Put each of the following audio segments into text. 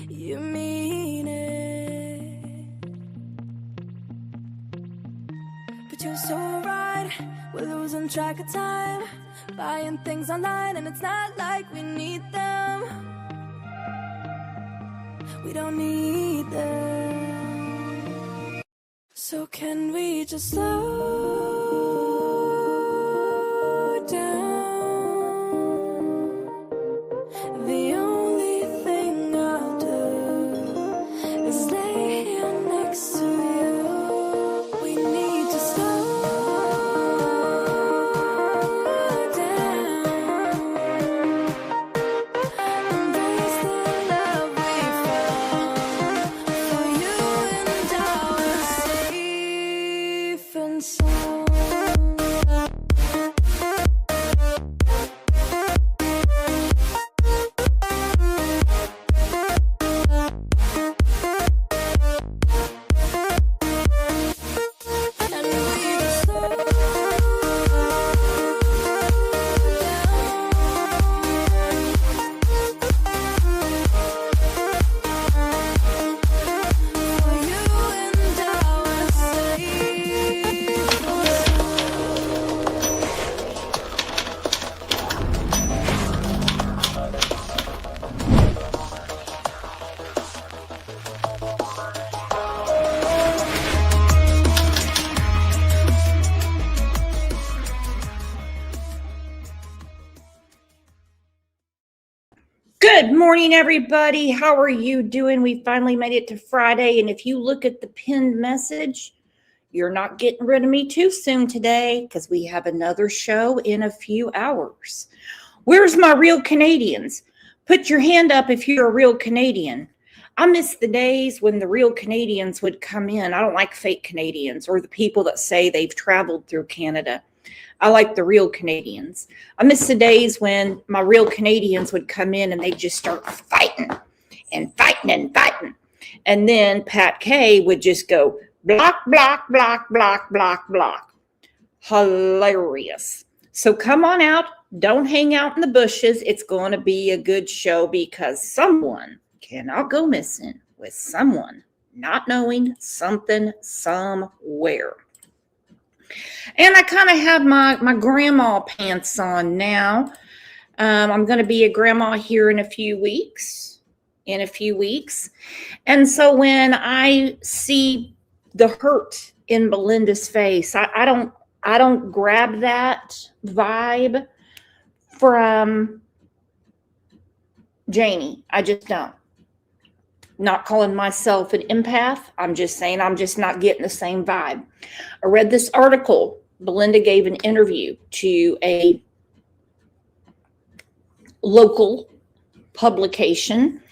you mean it. But you're so right, we're losing track of time, buying things online and it's not like we need them. We don't need them. So can we just slow down? The only thing I'll do is lay here next to you. We need to slow down. Embrace the love we found. For you and I were safe and sound. And we just slow down. For you and I were safe and Good morning, everybody. How are you doing? We finally made it to Friday. And if you look at the pinned message, you're not getting rid of me too soon today because we have another show in a few hours. Where's my real Canadians? Put your hand up if you're a real Canadian. I miss the days when the real Canadians would come in. I don't like fake Canadians or the people that say they've traveled through Canada. I like the real Canadians. I miss the days when my real Canadians would come in and they'd just start fighting and fighting and fighting. And then Pat Kay would just go block, block, block, block, block, block. Hilarious. So come on out. Don't hang out in the bushes. It's going to be a good show because someone cannot go missing with someone not knowing something somewhere. And I kind of have my grandma pants on now. I'm going to be a grandma here in a few weeks. And so when I see the hurt in Belinda's face, I don't grab that vibe from Janie. I just don't. Not calling myself an empath. I'm just saying I'm just not getting the same vibe. I read this article. Belinda gave an interview to a local publication.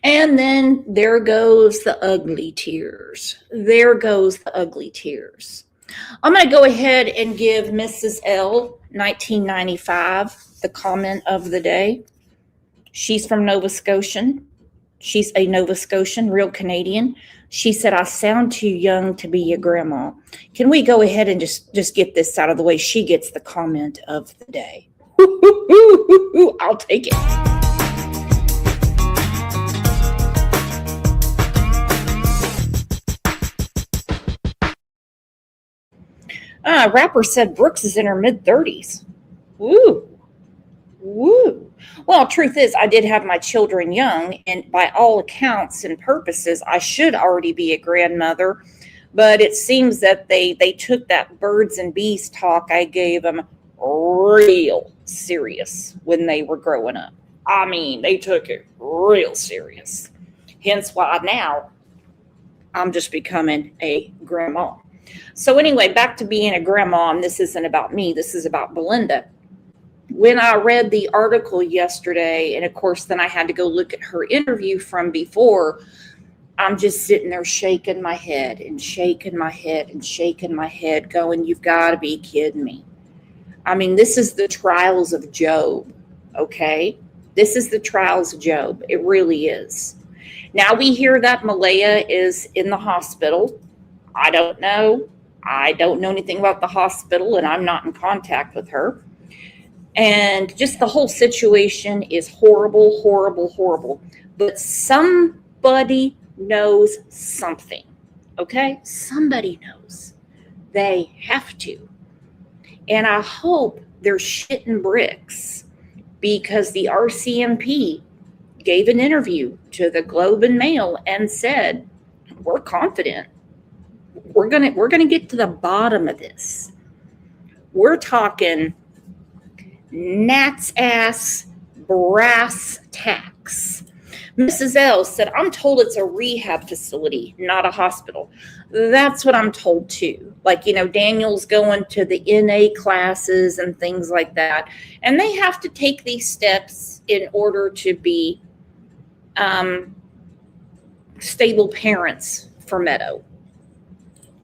And then there goes the ugly tears. There goes the ugly tears. I'm going to go ahead and give Mrs. L, 1995, the comment of the day. She's from Nova Scotia. She's a Nova Scotian, real Canadian. She said, I sound too young to be a grandma. Can we go ahead and just get this out of the way? She gets the comment of the day. I'll take it. Rapper said Brooks is in her mid-30s. Woo. Woo. Well, truth is, I did have my children young, and by all accounts and purposes, I should already be a grandmother. But it seems that they took that birds and bees talk I gave them real serious when they were growing up. I mean, they took it real serious. Hence why now I'm just becoming a grandma. So anyway, back to being a grandma, and this isn't about me. This is about Belinda. When I read the article yesterday, and of course, then I had to go look at her interview from before, I'm just sitting there shaking my head and shaking my head and shaking my head, going, you've got to be kidding me. I mean, this is the trials of Job, okay? This is the trials of Job. It really is. Now we hear that Malaya is in the hospital. I don't know. I don't know anything about the hospital, and I'm not in contact with her. And just the whole situation is horrible, horrible, horrible. But some Somebody knows something, okay? Somebody knows. They have to. And I hope they're shitting bricks, because the RCMP gave an interview to the Globe and Mail and said, we're confident. We're gonna get to the bottom of this. We're talking gnat's ass brass tacks. Mrs. L said, I'm told it's a rehab facility, not a hospital. That's what I'm told too. Like, Daniel's going to the NA classes and things like that. And they have to take these steps in order to be stable parents for Meadow.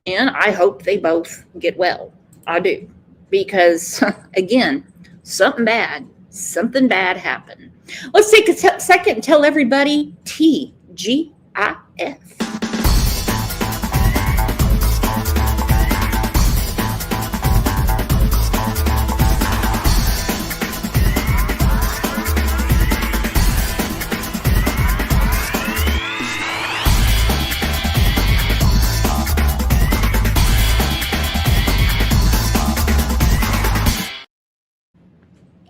And I hope they both get well. I do. Because, again, something bad happened. Let's take a second and tell everybody TGIF.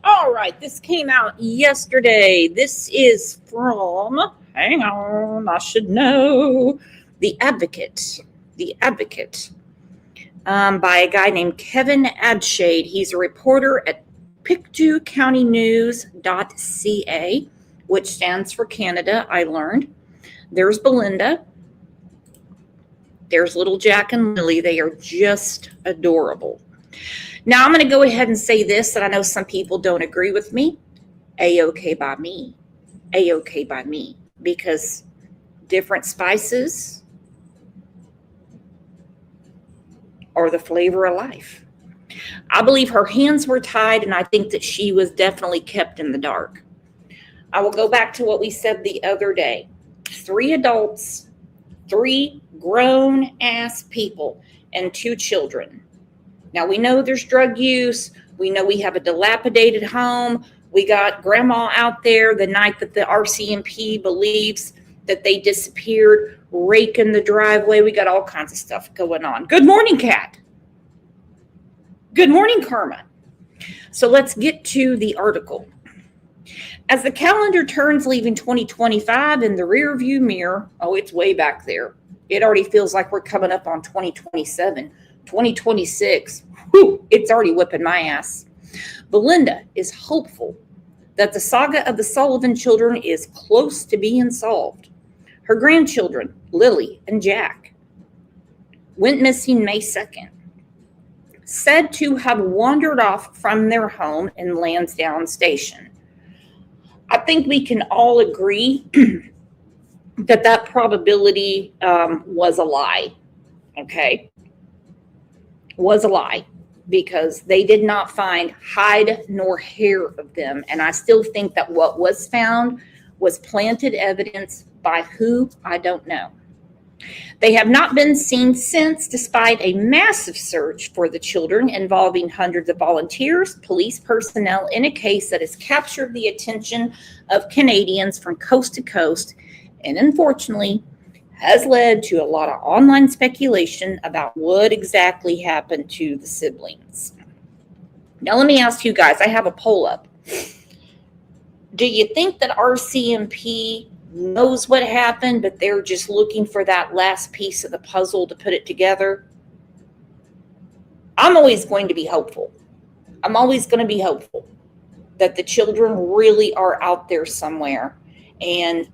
All right, this came out yesterday. This is from, hang on, I should know, The Advocate. The Advocate, by a guy named Kevin Abshade. He's a reporter at pictou.countynews.ca, which stands for Canada, I learned. There's Belinda. There's little Jack and Lily. They are just adorable. Now, I'm going to go ahead and say this, that I know some people don't agree with me. A-okay by me. A-okay by me. Because different spices are the flavor of life. I believe her hands were tied, and I think that she was definitely kept in the dark. I will go back to what we said the other day. 3 adults, 3 grown-ass people, and 2 children. Now, we know there's drug use. We know we have a dilapidated home. We got grandma out there the night that the RCMP believes that they disappeared, raking the driveway. We got all kinds of stuff going on. Good morning, Kat. Good morning, Karma. So let's get to the article. As the calendar turns, leaving 2025 in the rearview mirror, oh, it's way back there. It already feels like we're coming up on 2027. 2026, whew, it's already whipping my ass. Belinda is hopeful that the saga of the Sullivan children is close to being solved. Her grandchildren, Lily and Jack, went missing May 2nd, said to have wandered off from their home in Lansdowne Station. I think we can all agree that probability was a lie, okay? Was a lie, because they did not find hide nor hair of them. And I still think that what was found was planted evidence by who, I don't know. They have not been seen since, despite a massive search for the children involving hundreds of volunteers, police personnel, in a case that has captured the attention of Canadians from coast to coast, and unfortunately has led to a lot of online speculation about what exactly happened to the siblings. Now, let me ask you guys, I have a poll up. Do you think that RCMP knows what happened, but they're just looking for that last piece of the puzzle to put it together? I'm always going to be hopeful. I'm always going to be hopeful that the children really are out there somewhere, and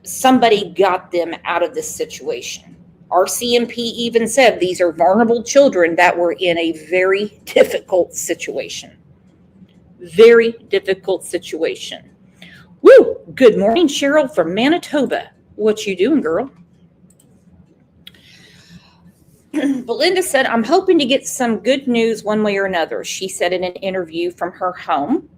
somebody got them out of this situation. RCMP even said these are vulnerable children that were in a very difficult situation. Very difficult situation. Woo! Good morning, Cheryl from Manitoba. What you doing, girl? Belinda said, I'm hoping to get some good news one way or another, she said in an interview from her home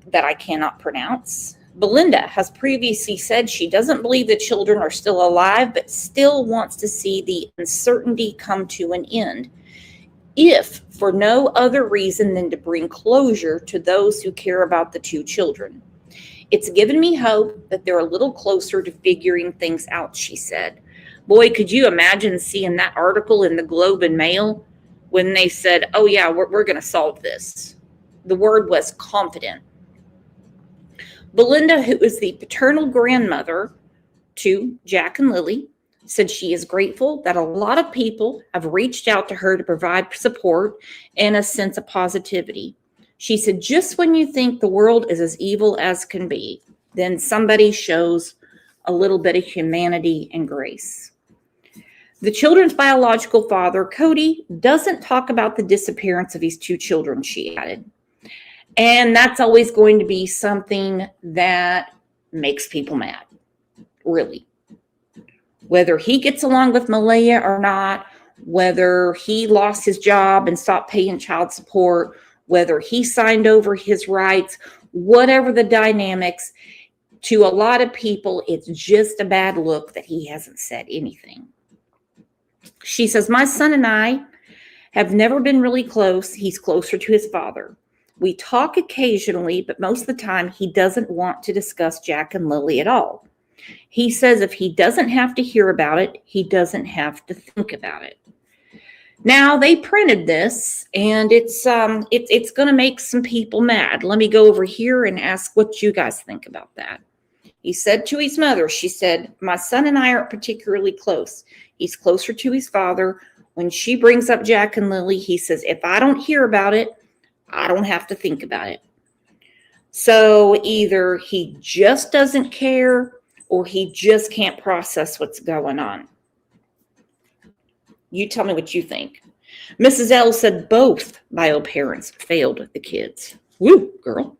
that I cannot pronounce. Belinda has previously said she doesn't believe the children are still alive, but still wants to see the uncertainty come to an end, if for no other reason than to bring closure to those who care about the 2 children. It's given me hope that they're a little closer to figuring things out, she said. Boy, could you imagine seeing that article in the Globe and Mail when they said, oh yeah, we're going to solve this. The word was confident. Belinda, who is the paternal grandmother to Jack and Lily, said she is grateful that a lot of people have reached out to her to provide support and a sense of positivity. She said, just when you think the world is as evil as can be, then somebody shows a little bit of humanity and grace. The children's biological father, Cody, doesn't talk about the disappearance of his two children, she added. And that's always going to be something that makes people mad, really. Whether he gets along with Malia or not, whether he lost his job and stopped paying child support, whether he signed over his rights, whatever the dynamics, to a lot of people, it's just a bad look that he hasn't said anything. She says, my son and I have never been really close. He's closer to his father. We talk occasionally, but most of the time he doesn't want to discuss Jack and Lily at all. He says if he doesn't have to hear about it, he doesn't have to think about it. Now, they printed this, and it's going to make some people mad. Let me go over here and ask what you guys think about that. He said to his mother, she said, my son and I aren't particularly close. He's closer to his father. When she brings up Jack and Lily, he says, if I don't hear about it, I don't have to think about it. So either he just doesn't care or he just can't process what's going on. You tell me what you think. Mrs. L said both bio parents failed the kids. Woo, girl.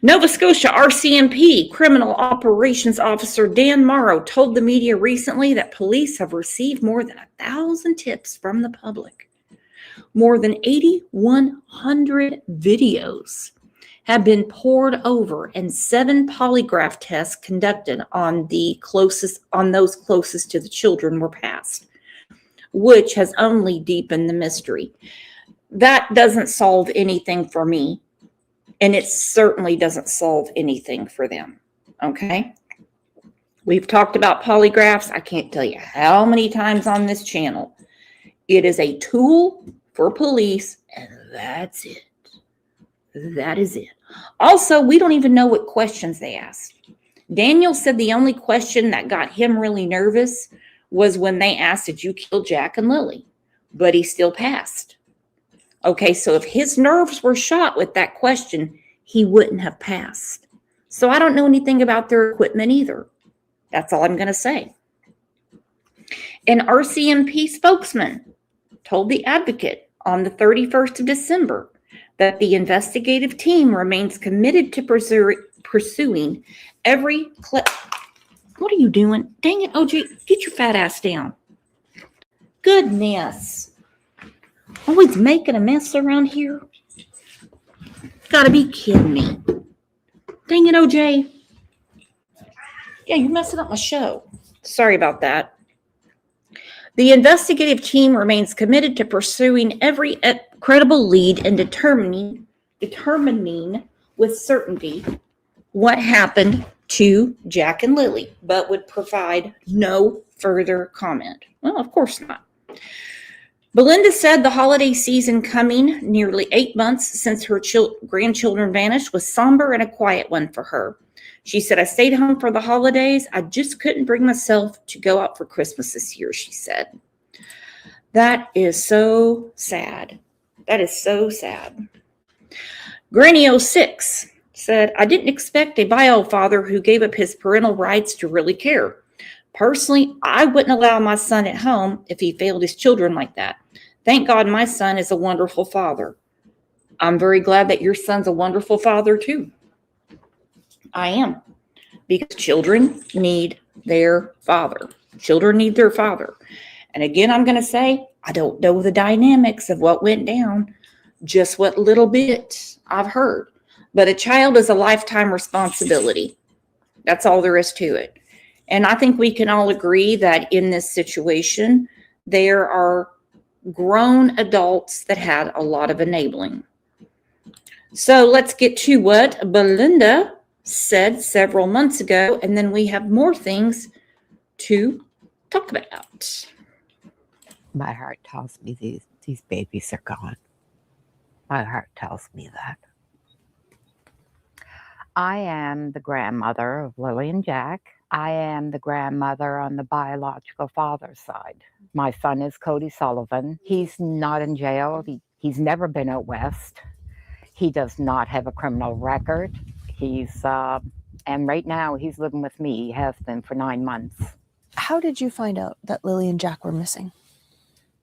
Nova Scotia RCMP Criminal Operations Officer Dan Morrow told the media recently that police have received more than 1,000 tips from the public. More than 8,100 videos have been poured over and 7 polygraph tests conducted on those closest to the children were passed, which has only deepened the mystery. That doesn't solve anything for me, and it certainly doesn't solve anything for them, okay? We've talked about polygraphs. I can't tell you how many times on this channel. It is a tool for police, and that's it. That is it. Also, we don't even know what questions they asked. Daniel said the only question that got him really nervous was when they asked, did you kill Jack and Lily? But he still passed. Okay, so if his nerves were shot with that question, he wouldn't have passed. So I don't know anything about their equipment either. That's all I'm going to say. An RCMP spokesman told the Advocate on the 31st of December that the investigative team remains committed to pursuing every clip. What are you doing? Dang it, OJ, get your fat ass down. Goodness. Always making a mess around here. Gotta be kidding me. Dang it, OJ. Yeah, you're messing up my show. Sorry about that. The investigative team remains committed to pursuing every credible lead and determining with certainty what happened to Jack and Lily, but would provide no further comment. Well, of course not. Belinda said the holiday season coming, nearly 8 months since her grandchildren vanished, was somber and a quiet one for her. She said, I stayed home for the holidays. I just couldn't bring myself to go out for Christmas this year, she said. That is so sad. That is so sad. Granny 06 said, I didn't expect a bio father who gave up his parental rights to really care. Personally, I wouldn't allow my son at home if he failed his children like that. Thank God my son is a wonderful father. I'm very glad that your son's a wonderful father too. I am. Because children need their father. Children need their father. And again, I'm going to say, I don't know the dynamics of what went down, just what little bit I've heard. But a child is a lifetime responsibility. That's all there is to it. And I think we can all agree that in this situation, there are grown adults that had a lot of enabling. So let's get to what Belinda said several months ago, and then we have more things to talk about. My heart tells me these babies are gone. My heart tells me that. I am the grandmother of Lily and Jack. I am the grandmother on the biological father's side. My son is Cody Sullivan. He's not in jail. He's never been out west. He does not have a criminal record. And right now he's living with me. He has been for 9 months. How did you find out that Lily and Jack were missing?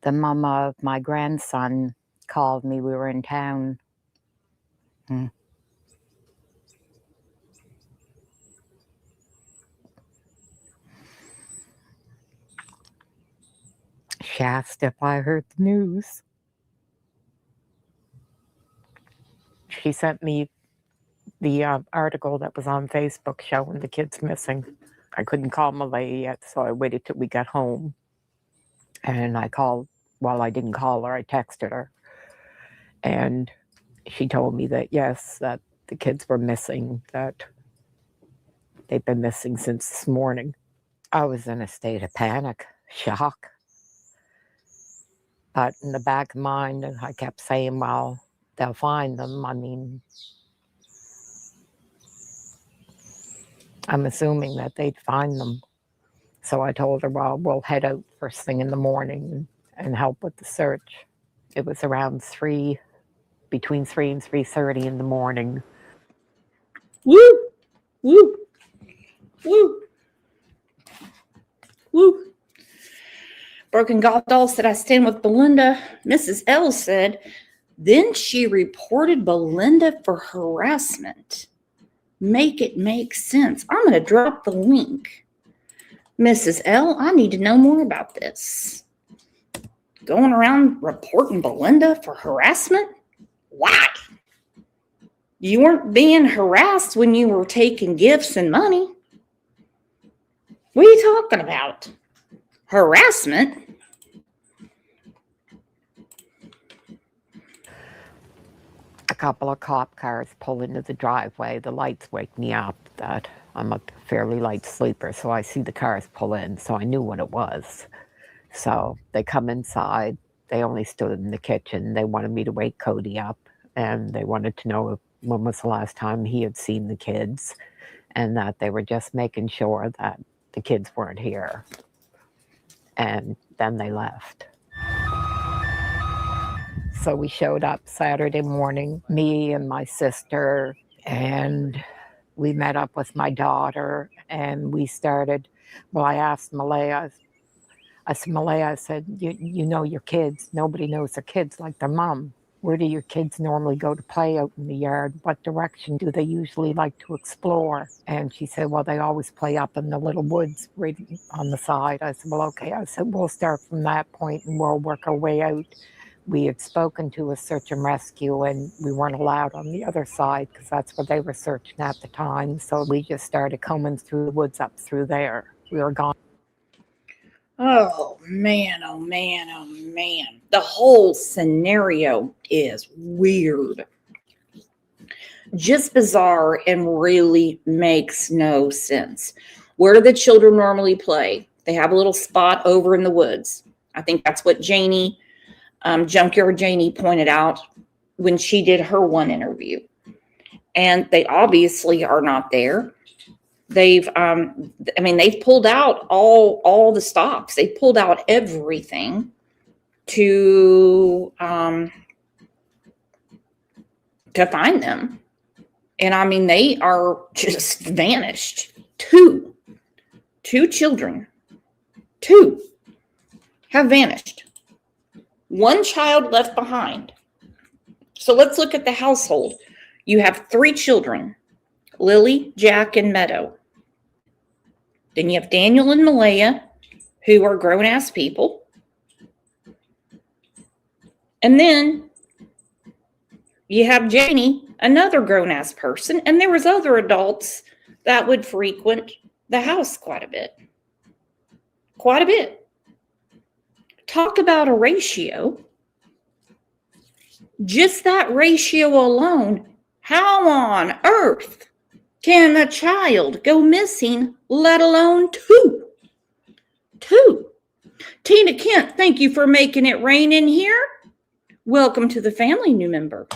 The mom of my grandson called me. We were in town. She asked if I heard the news. She sent me the article that was on Facebook showing the kids missing. I couldn't call Malaya yet, so I waited till we got home. And I called, well, I didn't call her, I texted her. And she told me that, yes, that the kids were missing, that they've been missing since this morning. I was in a state of panic, shock. But in the back of my mind, I kept saying, well, they'll find them. I mean, I'm assuming that they'd find them. So I told her, well, we'll head out first thing in the morning and help with the search. It was around between 3 and 3:30 in the morning. Woo! Woo! Woo! Woo! Broken God Doll said, I stand with Belinda. Mrs. L said, then she reported Belinda for harassment. Make it make sense. I'm going to drop the link. Mrs. L, I need to know more about this. Going around reporting Belinda for harassment? Why? You weren't being harassed when you were taking gifts and money. What are you talking about? Harassment? A couple of cop cars pull into the driveway. The lights wake me up that I'm a fairly light sleeper, so I see the cars pull in, so I knew what it was. So they come inside. They only stood in the kitchen. They wanted me to wake Cody up, and they wanted to know when was the last time he had seen the kids, and that they were just making sure that the kids weren't here. And then they left. So we showed up Saturday morning, me and my sister, and we met up with my daughter, and we started, well, I asked Malaya, I said, Malaya, I said, you know your kids. Nobody knows their kids like their mom. Where do your kids normally go to play out in the yard? What direction do they usually like to explore? And she said, well, they always play up in the little woods right on the side. I said, well, okay. I said, we'll start from that point and we'll work our way out. We had spoken to a search and rescue, and we weren't allowed on the other side because that's where they were searching at the time. So we just started combing through the woods up through there. We were gone. Oh, man, oh, man, oh, man. The whole scenario is weird. Just bizarre and really makes no sense. Where do the children normally play? They have a little spot over in the woods. I think that's what Janie, Junkyard Janie, pointed out when she did her one interview. And they obviously are not there. They've pulled out all the stops. They pulled out everything to find them. And I mean, they are just vanished. Two children, have vanished. One child left behind. So let's look at the household. You have 3 children, Lily, Jack, and Meadow. Then you have Daniel and Malaya, who are grown-ass people. And then you have Janie, another grown-ass person. And there was other adults that would frequent the house quite a bit. Quite a bit. Talk about a ratio. Just that ratio alone. How on earth can a child go missing, let alone two? Two. Tina Kent, thank you for making it rain in here. Welcome to the family, new member.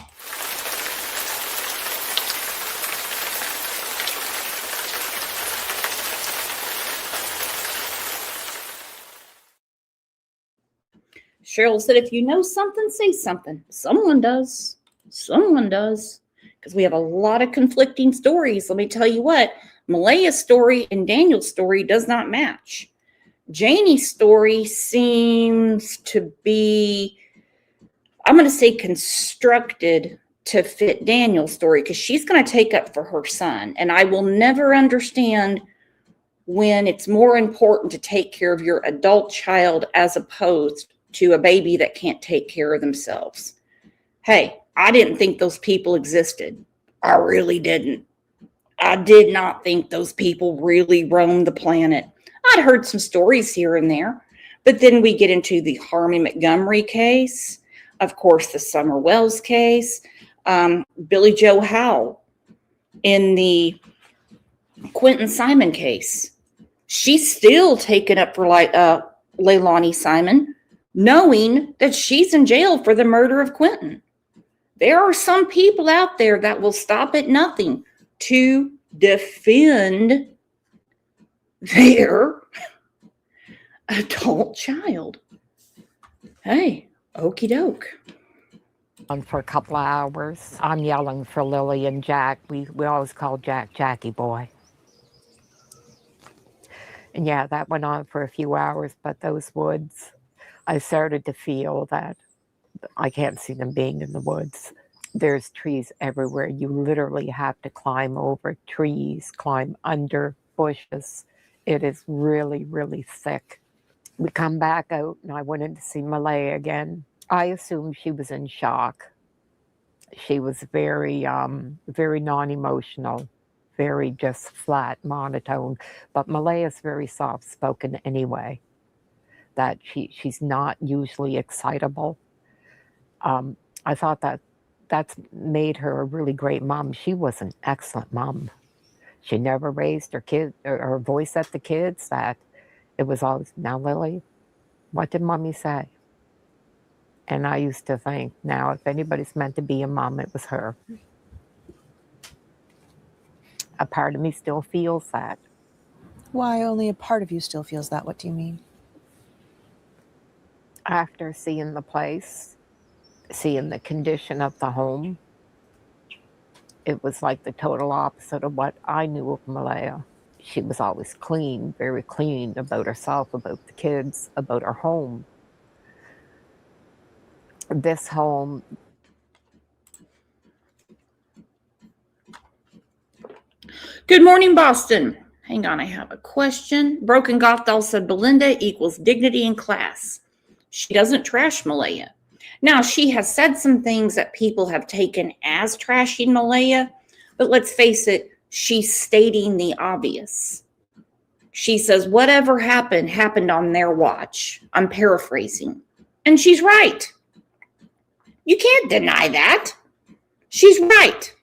Cheryl said, if you know something, say something. Someone does. Someone does. Because we have a lot of conflicting stories. Let me tell you what, Malaya's story and Daniel's story does not match. Janie's story seems to be, I'm going to say, constructed to fit Daniel's story because she's going to take up for her son. And I will never understand when it's more important to take care of your adult child as opposed to a baby that can't take care of themselves. Hey, I didn't think those people existed. I really didn't. I did not think those people really roamed the planet. I'd heard some stories here and there, but then we get into the Harmony Montgomery case, of course, the Summer Wells case, Billy Joe Howe in the Quentin Simon case. She's still taken up for Leilani Simon, knowing that she's in jail for the murder of Quentin. There are some people out there that will stop at nothing to defend their adult child. Hey, okie doke. On for a couple of hours. I'm yelling for Lily and Jack. We always call Jack Jackie Boy. And yeah, that went on for a few hours, but those woods, I started to feel that I can't see them being in the woods. There's trees everywhere. You literally have to climb over trees, climb under bushes. It is really, really thick. We come back out and I went in to see Malaya again. I assumed she was in shock. She was very, very non-emotional, very just flat, monotone. But Malaya's very soft-spoken anyway. That she's not usually excitable. I thought that's made her a really great mom. She was an excellent mom. She never raised her kid or her voice at the kids. That it was always, now Lily, what did mommy say? And I used to think, now if anybody's meant to be a mom, it was her. A part of me still feels that. Why only a part of you still feels that? What do you mean? After seeing the place, seeing the condition of the home, it was like the total opposite of what I knew of Malaya. She was always clean, very clean about herself, about the kids, about her home. This home. Good morning, Boston. Hang on, I have a question. Broken Gothal said Belinda equals dignity and class. She doesn't trash Malaya. Now, she has said some things that people have taken as trashing Malaya, but let's face it, she's stating the obvious. She says, whatever happened, happened on their watch. I'm paraphrasing. And she's right. You can't deny that. She's right.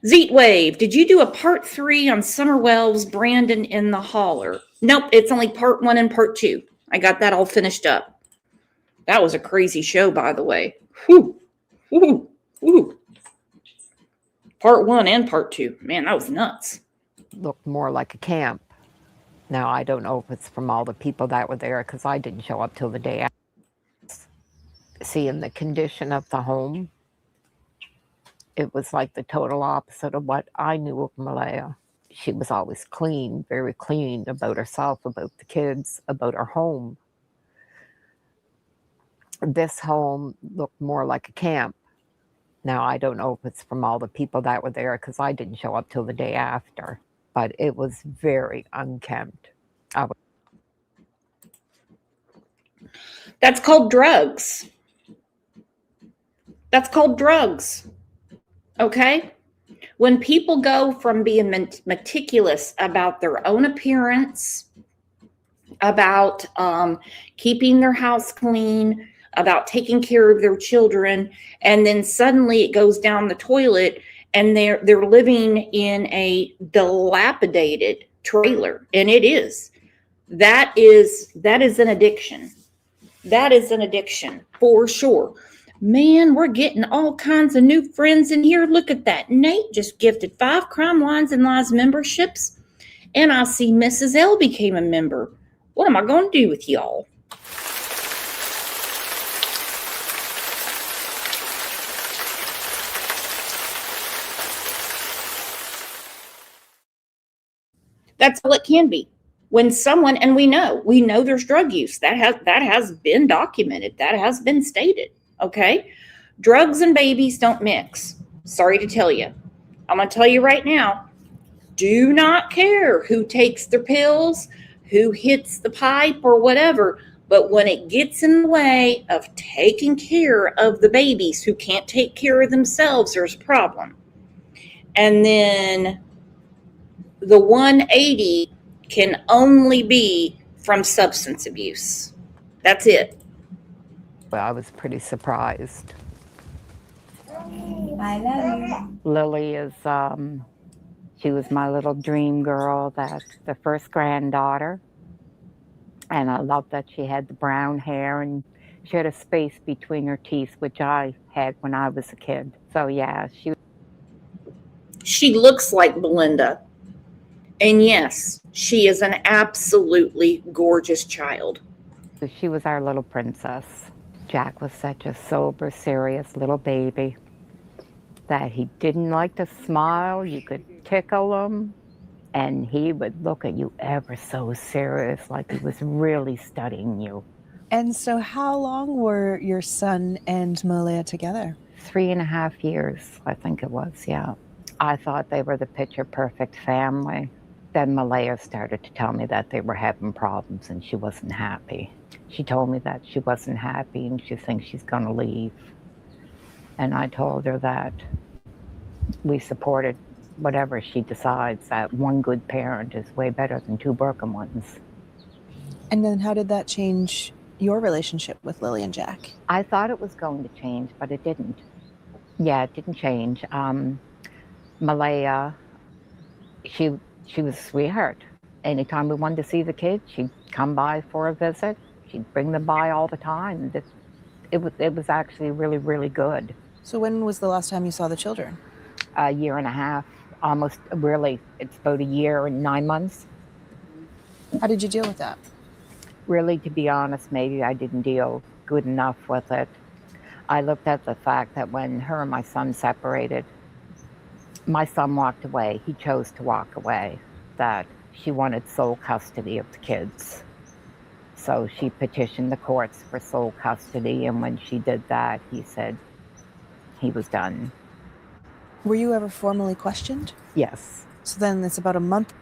Zeet Wave, did you do a part 3 on Summer Wells, Brandon in the Holler? Nope, it's only part 1 and part 2. I got that all finished up. That was a crazy show, by the way. Whew. Whew. Whew. Part 1 and part 2. Man, that was nuts. Looked more like a camp. Now, I don't know if it's from all the people that were there because I didn't show up till the day after. Seeing the condition of the home, it was like the total opposite of what I knew of Malaya. She was always clean, very clean about herself, about the kids, about her home. This home looked more like a camp. Now, I don't know if it's from all the people that were there because I didn't show up till the day after, but it was very unkempt. That's called drugs. That's called drugs. Okay? When people go from being meticulous about their own appearance, about keeping their house clean, about taking care of their children, and then suddenly it goes down the toilet and they're living in a dilapidated trailer, and that is an addiction. That is an addiction for sure. Man, we're getting all kinds of new friends in here. Look at that. Nate just gifted 5 Crime Lines and Lies memberships. And I see Mrs. L became a member. What am I going to do with y'all? That's all it can be. When someone, and we know there's drug use. That has been documented. That has been stated. Okay? Drugs and babies don't mix. Sorry to tell you. I'm going to tell you right now. Do not care who takes their pills, who hits the pipe or whatever. But when it gets in the way of taking care of the babies who can't take care of themselves, there's a problem. And then the 180 can only be from substance abuse. That's it. Well, I was pretty surprised. I love you. Lily is, she was my little dream girl, that's the first granddaughter. And I loved that she had the brown hair and she had a space between her teeth, which I had when I was a kid. So yeah, She looks like Belinda. And yes, she is an absolutely gorgeous child. she was our little princess. Jack was such a sober, serious little baby that he didn't like to smile. You could tickle him, and he would look at you ever so serious, like he was really studying you. And so, how long were your son and Malaya together? 3.5 years, I think it was, yeah. I thought they were the picture perfect family. Then Malaya started to tell me that they were having problems and she wasn't happy. She told me that she wasn't happy and she thinks she's going to leave. And I told her that we supported whatever she decides, that one good parent is way better than 2 broken ones. And then, how did that change your relationship with Lily and Jack? I thought it was going to change, but it didn't. Yeah, it didn't change. Malaya, she was a sweetheart. Anytime we wanted to see the kids, she'd come by for a visit. She'd bring them by all the time. It was actually really, really good. So, when was the last time you saw the children? 1.5 years, almost really. It's about 1 year and 9 months. How did you deal with that? Really, to be honest, maybe I didn't deal good enough with it. I looked at the fact that when her and my son separated, my son walked away. He chose to walk away, that she wanted sole custody of the kids. So she petitioned the courts for sole custody, and when she did that, he said he was done. Were you ever formally questioned? Yes. So then it's about a month.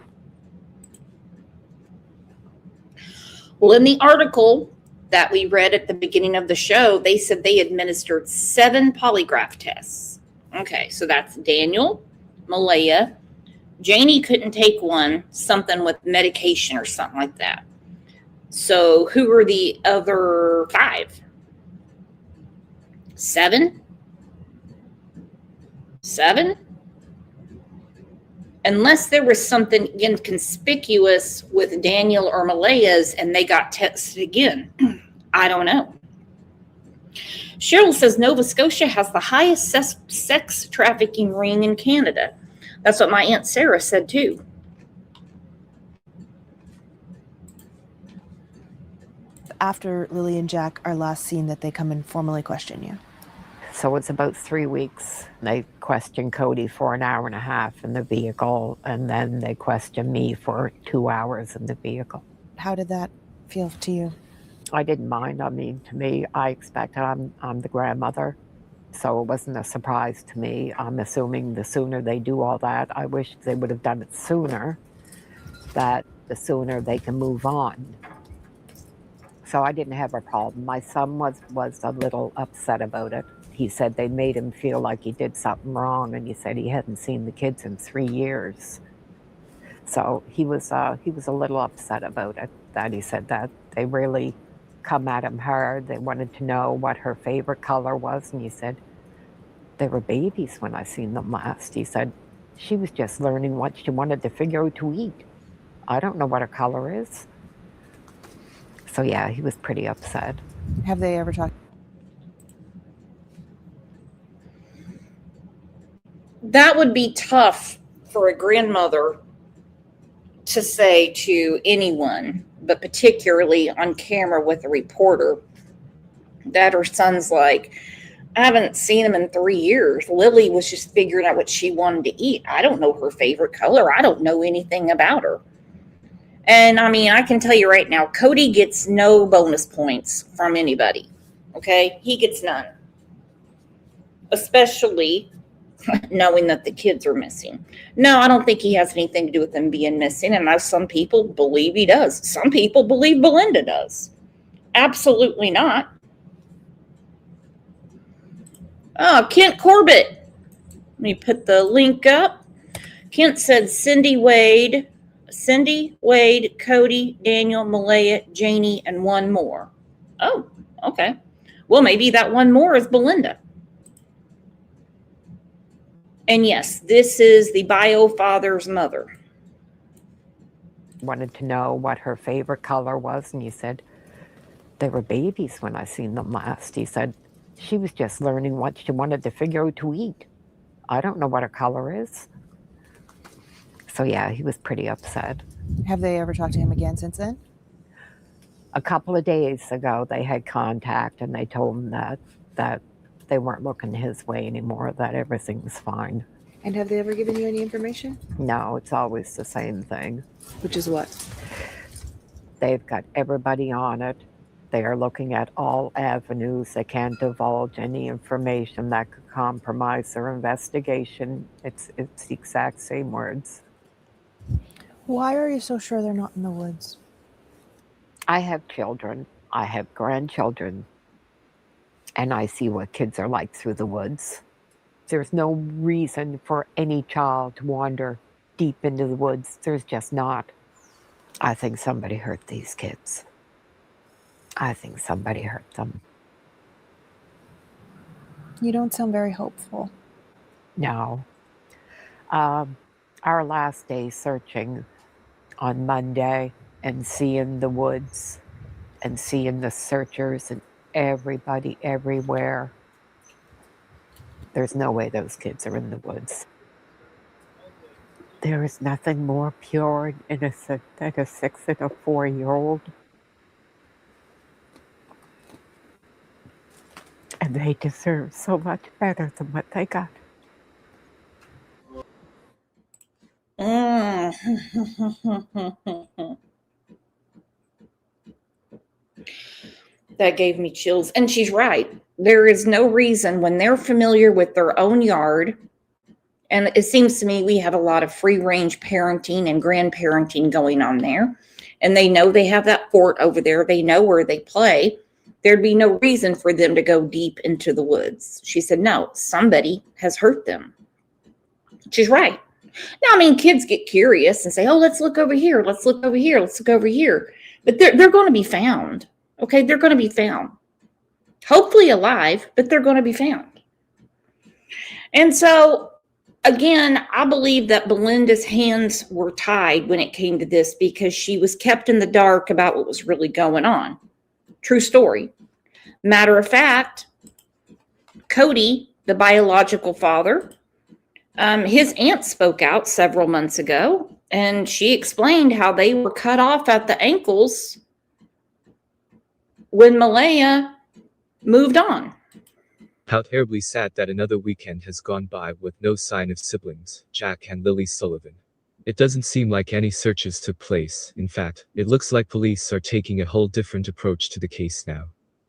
Well, in the article that we read at the beginning of the show, they said they administered 7 polygraph tests. Okay, so that's Daniel, Malaya. Janie couldn't take one, something with medication or something like that. So who were the other 5? 7? 7? Unless there was something inconspicuous with Daniel or Malaya's and they got tested again. I don't know. Cheryl says Nova Scotia has the highest sex trafficking ring in Canada. That's what my Aunt Sarah said too. After Lily and Jack are last seen, that they come and formally question you. So it's about 3 weeks. They questioned Cody for 1.5 hours in the vehicle, and then they questioned me for 2 hours in the vehicle. How did that feel to you? I didn't mind. I mean, to me, I expected I'm the grandmother, so it wasn't a surprise to me. I'm assuming the sooner they do all that, I wish they would have done it sooner, that the sooner they can move on. So I didn't have a problem. My son was a little upset about it. He said they made him feel like he did something wrong, and he said he hadn't seen the kids in 3 years. So he was a little upset about it, that he said that they really come at him hard. They wanted to know what her favorite color was, and he said, They were babies when I seen them last. He said, she was just learning what she wanted to figure out to eat. I don't know what her color is. So yeah, he was pretty upset. Have they ever talked? That would be tough for a grandmother to say to anyone, but particularly on camera with a reporter, that her son's like, I haven't seen him in 3 years. Lily was just figuring out what she wanted to eat. I don't know her favorite color. I don't know anything about her. And I mean, I can tell you right now, Cody gets no bonus points from anybody. Okay? He gets none. Especially knowing that the kids are missing. No, I don't think he has anything to do with them being missing. And some people believe he does. Some people believe Belinda does. Absolutely not. Oh, Kent Corbett. Let me put the link up. Kent said Cindy, Wade, Cody, Daniel, Malaya, Janie, and one more. Oh, okay. Well, maybe that one more is Belinda. And yes, this is the bio father's mother. Wanted to know what her favorite color was, and he said, they were babies when I seen them last. He said, she was just learning what she wanted to figure out to eat. I don't know what her color is. So yeah, he was pretty upset. Have they ever talked to him again since then? A couple of days ago, they had contact, and they told him that they weren't looking his way anymore, that everything's fine. And have they ever given you any information? No, it's always the same thing. Which is what? They've got everybody on it. They are looking at all avenues. They can't divulge any information that could compromise their investigation. It's the exact same words. Why are you so sure they're not in the woods? I have children. I have grandchildren. And I see what kids are like through the woods. There's no reason for any child to wander deep into the woods. There's just not. I think somebody hurt these kids. I think somebody hurt them. You don't sound very hopeful. No. Our last day searching on Monday and seeing the woods and seeing the searchers and everybody everywhere. There's no way those kids are in the woods. There is nothing more pure and innocent than a 6 and a 4-year-old. And they deserve so much better than what they got. That gave me chills. And she's right. There is no reason when they're familiar with their own yard. And it seems to me we have a lot of free range parenting and grandparenting going on there. And they know they have that fort over there. They know where they play. There'd be no reason for them to go deep into the woods. She said, no, somebody has hurt them. She's right. Now, I mean, kids get curious and say, oh, let's look over here. Let's look over here. Let's look over here. But they're going to be found. Okay, they're going to be found. Hopefully alive, but they're going to be found. And so, again, I believe that Belinda's hands were tied when it came to this because she was kept in the dark about what was really going on. True story. Matter of fact, Cody, the biological father, his aunt spoke out several months ago, and she explained how they were cut off at the ankles when Malaya moved on. How terribly sad that another weekend has gone by with no sign of siblings, Jack and Lily Sullivan. It doesn't seem like any searches took place. In fact, it looks like police are taking a whole different approach to the case now.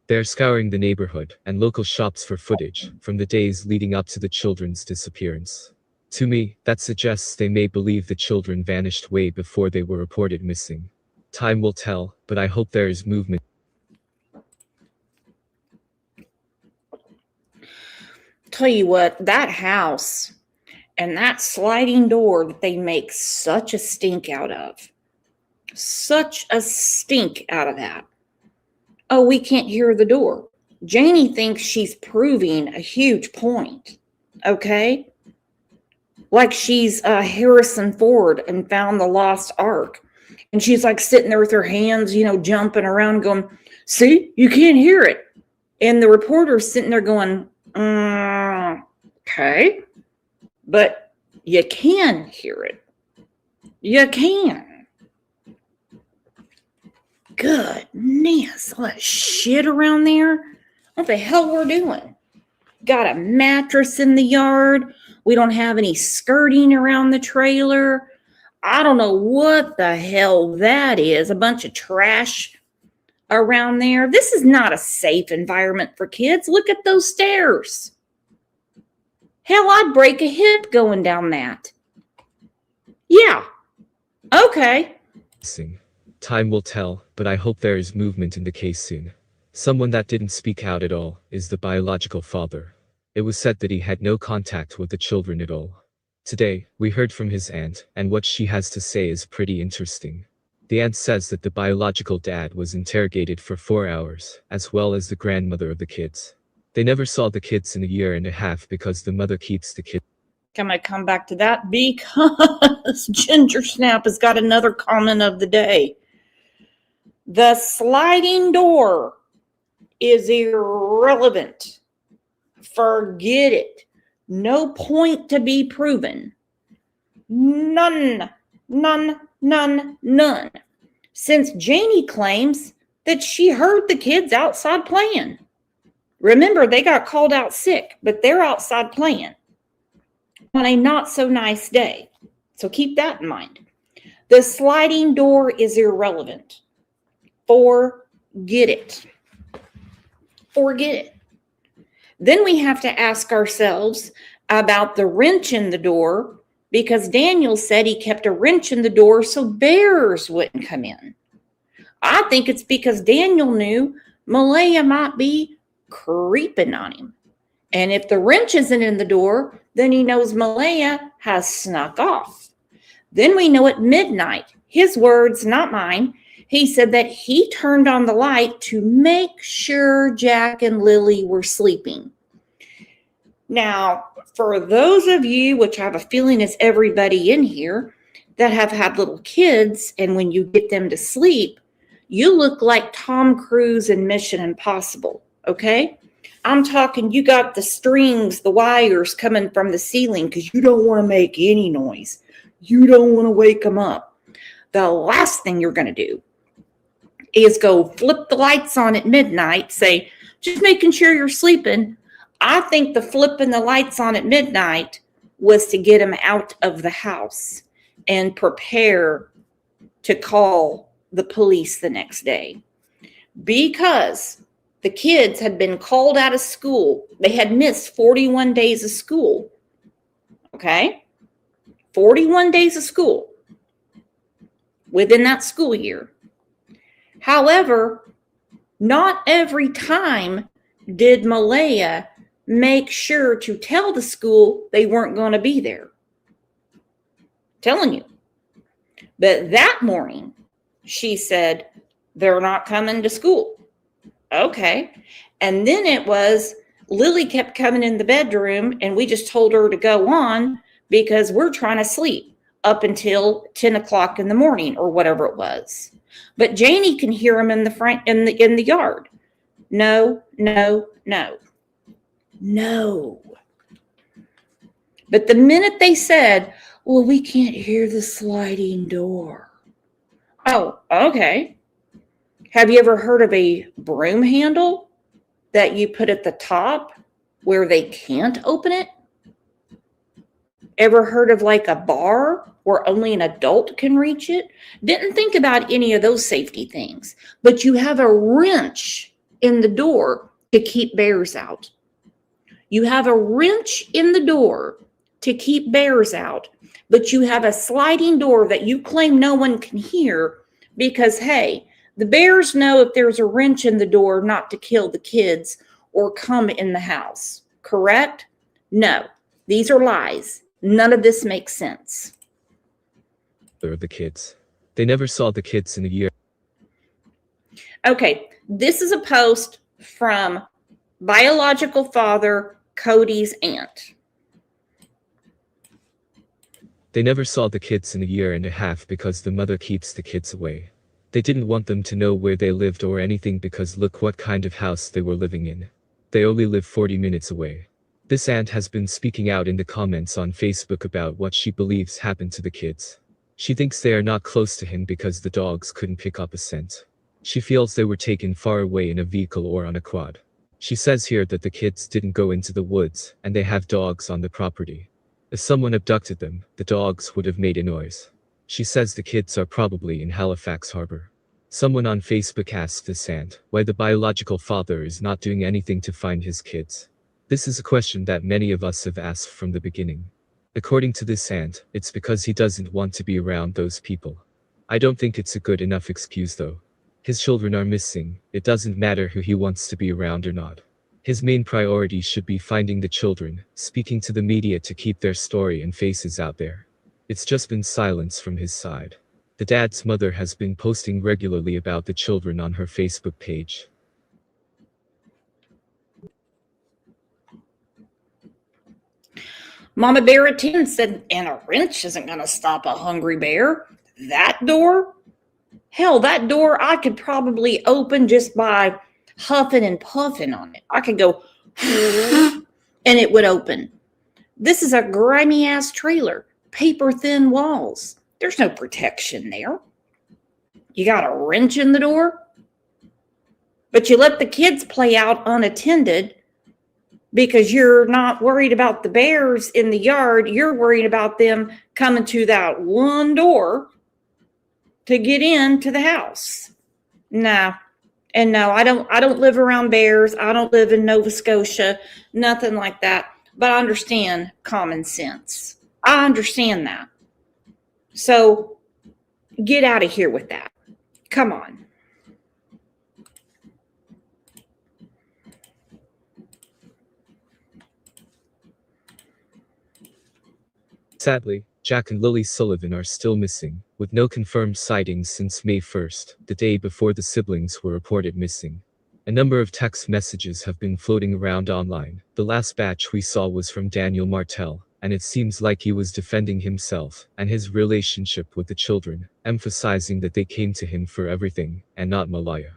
They're scouring the neighborhood and local shops for footage from the days leading up to the children's disappearance. To me, that suggests they may believe the children vanished way before they were reported missing. Time will tell, but I hope there is movement. Tell you what, that house and that sliding door that they make such a stink out of. Such a stink out of that. Oh, we can't hear the door. Janie thinks she's proving a huge point. okay? Like she's Harrison Ford and found the lost ark. And she's like sitting there with her hands, jumping around going, see, you can't hear it. And the reporter's sitting there going, okay, but you can hear it. You can. Goodness, all that shit around there. What the hell we're doing? Got a mattress in the yard. We don't have any skirting around the trailer. I don't know what the hell that is. A bunch of trash around there. This is not a safe environment for kids. Look at those stairs. Hell, I'd break a hip going down that. Yeah. Okay. Time will tell, but I hope there is movement in the case soon. Someone that didn't speak out at all is the biological father. It was said that he had no contact with the children at all. Today, we heard from his aunt, and what she has to say is pretty interesting. The aunt says that the biological dad was interrogated for 4 hours, as well as the grandmother of the kids. They never saw the kids in a year and a half because the mother keeps the kids. Can I come back to that? Because Ginger Snap has got another comment of the day. The sliding door is irrelevant. Forget it. No point to be proven. None. Since Janie claims that she heard the kids outside playing. Remember, they got called out sick, but they're outside playing on a not so nice day. So keep that in mind. The sliding door is irrelevant. Forget it. Forget it. Then we have to ask ourselves about the wrench in the door, because Daniel said he kept a wrench in the door so bears wouldn't come in. I think it's because Daniel knew Malaya might be creeping on him. And if the wrench isn't in the door, then he knows Malaya has snuck off. Then we know at midnight, his words, not mine, he said that he turned on the light to make sure Jack and Lily were sleeping. Now, for those of you, which I have a feeling is everybody in here, that have had little kids, and when you get them to sleep, you look like Tom Cruise in Mission Impossible, okay? I'm talking, you got the strings, the wires coming from the ceiling because you don't want to make any noise. You don't want to wake them up. The last thing you're going to do is go flip the lights on at midnight, say, just making sure you're sleeping. I think the flipping the lights on at midnight was to get them out of the house and prepare to call the police the next day. Because the kids had been called out of school. They had missed 41 days of school. Okay? 41 days of school within that school year. However, not every time did Malaya make sure to tell the school they weren't going to be there. Telling you. But that morning, she said, they're not coming to school. Okay. And then it was, Lily kept coming in the bedroom and we just told her to go on because we're trying to sleep up until 10 o'clock in the morning or whatever it was. But Janie can hear them in the front, in the yard. No. But the minute they said, well, we can't hear the sliding door. Oh, okay. Have you ever heard of a broom handle that you put at the top where they can't open it? Ever heard of like a bar where only an adult can reach it? Didn't think about any of those safety things. But you have a wrench in the door to keep bears out. You have a wrench in the door to keep bears out. But you have a sliding door that you claim no one can hear because, hey, the bears know if there's a wrench in the door not to kill the kids or come in the house. Correct? No. These are lies. None of this makes sense. The kids. They never saw the kids in a year. Okay, this is a post from biological father Cody's aunt. They never saw the kids in a year and a half because the mother keeps the kids away. They didn't want them to know where they lived or anything because look what kind of house they were living in. They only live 40 minutes away. This aunt has been speaking out in the comments on Facebook about what she believes happened to the kids. She thinks they are not close to him because the dogs couldn't pick up a scent. She feels they were taken far away in a vehicle or on a quad. She says here that the kids didn't go into the woods and they have dogs on the property. If someone abducted them, the dogs would have made a noise. She says the kids are probably in Halifax Harbor. Someone on Facebook asked this aunt why the biological father is not doing anything to find his kids. This is a question that many of us have asked from the beginning. According to this aunt, it's because he doesn't want to be around those people. I don't think it's a good enough excuse though. His children are missing, it doesn't matter who he wants to be around or not. His main priority should be finding the children, speaking to the media to keep their story and faces out there. It's just been silence from his side. The dad's mother has been posting regularly about the children on her Facebook page. Mama Bear at 10 said, and a wrench isn't going to stop a hungry bear. That door? Hell, that door I could probably open just by huffing and puffing on it. I could go, and it would open. This is a grimy ass trailer, paper thin walls. There's no protection there. You got a wrench in the door, but you let the kids play out unattended because you're not worried about the bears in the yard. You're worried about them coming to that one door to get into the house. Nah. And no, I don't live around bears. I don't live in Nova Scotia, nothing like that. But I understand common sense. I understand that. So get out of here with that. Come on. Sadly, Jack and Lily Sullivan are still missing, with no confirmed sightings since May 1st, the day before the siblings were reported missing. A number of text messages have been floating around online. The last batch we saw was from Daniel Martel, and it seems like he was defending himself and his relationship with the children, emphasizing that they came to him for everything, and not Malaya.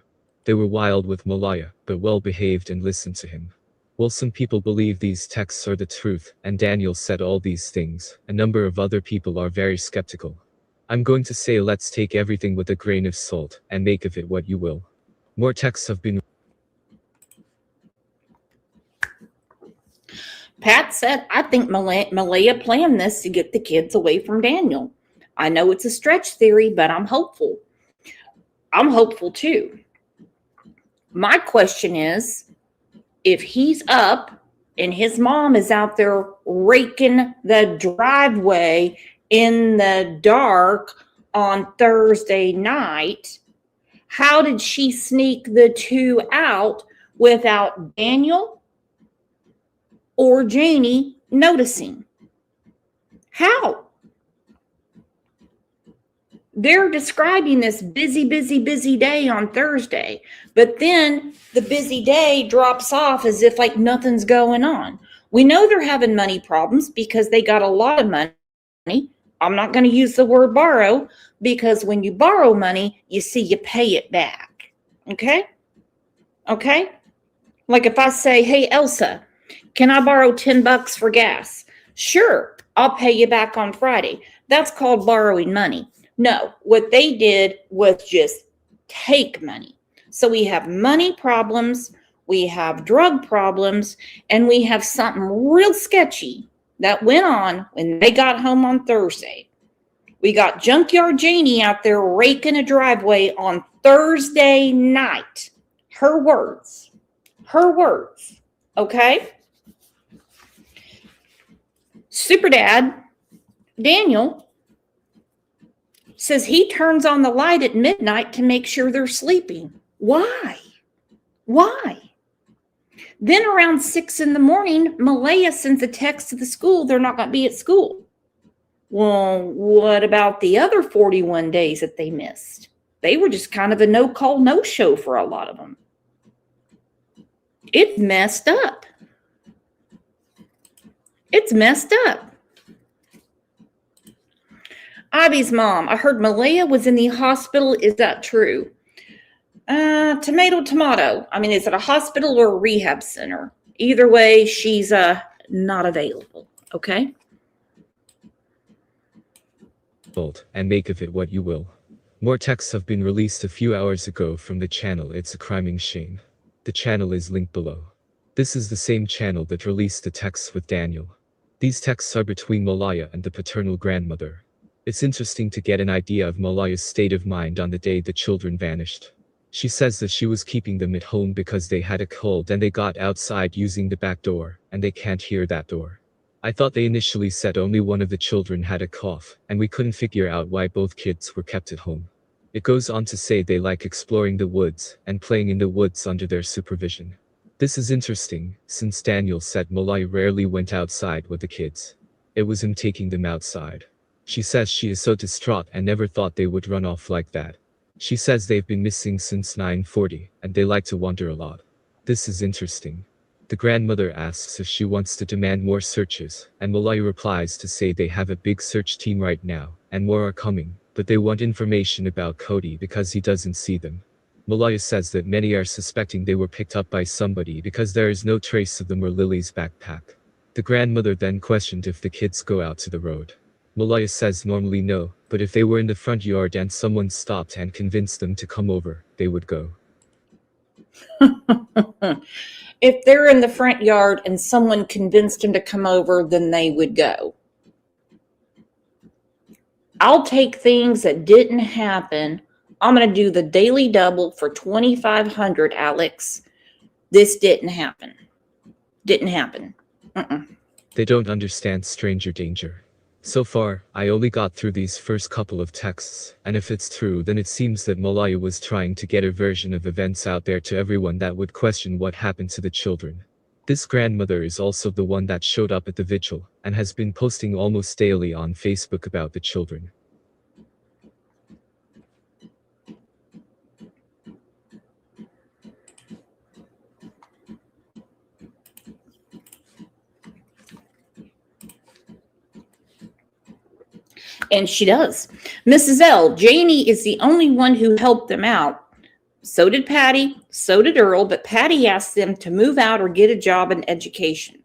They were wild with Malaya, but well behaved and listened to him. Well, some people believe these texts are the truth, and Daniel said all these things. A number of other people are very skeptical. I'm going to say let's take everything with a grain of salt, and make of it what you will. More texts have been. Pat said, I think Malaya planned this to get the kids away from Daniel. I know it's a stretch theory, but I'm hopeful. I'm hopeful too. My question is, if he's up and his mom is out there raking the driveway in the dark on Thursday night, how did she sneak the two out without Daniel or Janie noticing? How? They're describing this busy, busy, busy day on Thursday, but then the busy day drops off as if like nothing's going on. We know they're having money problems because they got a lot of money. I'm not going to use the word borrow because when you borrow money, you see you pay it back. Okay? Okay? Like if I say, hey, Elsa, can I borrow $10 for gas? Sure, I'll pay you back on Friday. That's called borrowing money. No, what they did was just take money. So we have money problems, we have drug problems, and we have something real sketchy that went on when they got home on Thursday. We got Junkyard Janie out there raking a driveway on Thursday night. Her words. Her words. Okay? Super Dad, Daniel, says he turns on the light at midnight to make sure they're sleeping. Why? Why? Then around 6 a.m, Malaya sends a text to the school they're not going to be at school. Well, what about the other 41 days that they missed? They were just kind of a no-call, no-show for a lot of them. It's messed up. It's messed up. Ivy's mom, I heard Malaya was in the hospital. Is that true? Tomato, tomato. I mean, is it a hospital or a rehab center? Either way, she's not available. Okay. And make of it what you will. More texts have been released a few hours ago from the channel It's a Criming Shame. The channel is linked below. This is the same channel that released the texts with Daniel. These texts are between Malaya and the paternal grandmother. It's interesting to get an idea of Malaya's state of mind on the day the children vanished. She says that she was keeping them at home because they had a cold and they got outside using the back door, and they can't hear that door. I thought they initially said only one of the children had a cough, and we couldn't figure out why both kids were kept at home. It goes on to say they like exploring the woods and playing in the woods under their supervision. This is interesting, since Daniel said Malaya rarely went outside with the kids. It was him taking them outside. She says she is so distraught and never thought they would run off like that. She says they've been missing since 9:40, and they like to wander a lot. This is interesting. The grandmother asks if she wants to demand more searches, and Malaya replies to say they have a big search team right now, and more are coming, but they want information about Cody because he doesn't see them. Malaya says that many are suspecting they were picked up by somebody because there is no trace of them or Lily's backpack. The grandmother then questioned if the kids go out to the road. Malaya says normally no, but if they were in the front yard and someone stopped and convinced them to come over, they would go. If they're in the front yard and someone convinced them to come over, then they would go. I'll take things that didn't happen. I'm going to do the daily double for $2,500, Alex. This didn't happen. Didn't happen. They don't understand stranger danger. So far, I only got through these first couple of texts, and if it's true, then it seems that Malaya was trying to get a version of events out there to everyone that would question what happened to the children. This grandmother is also the one that showed up at the vigil, and has been posting almost daily on Facebook about the children. And she does. Mrs. L, Janie is the only one who helped them out. So did Patty, so did Earl, but Patty asked them to move out or get a job in education.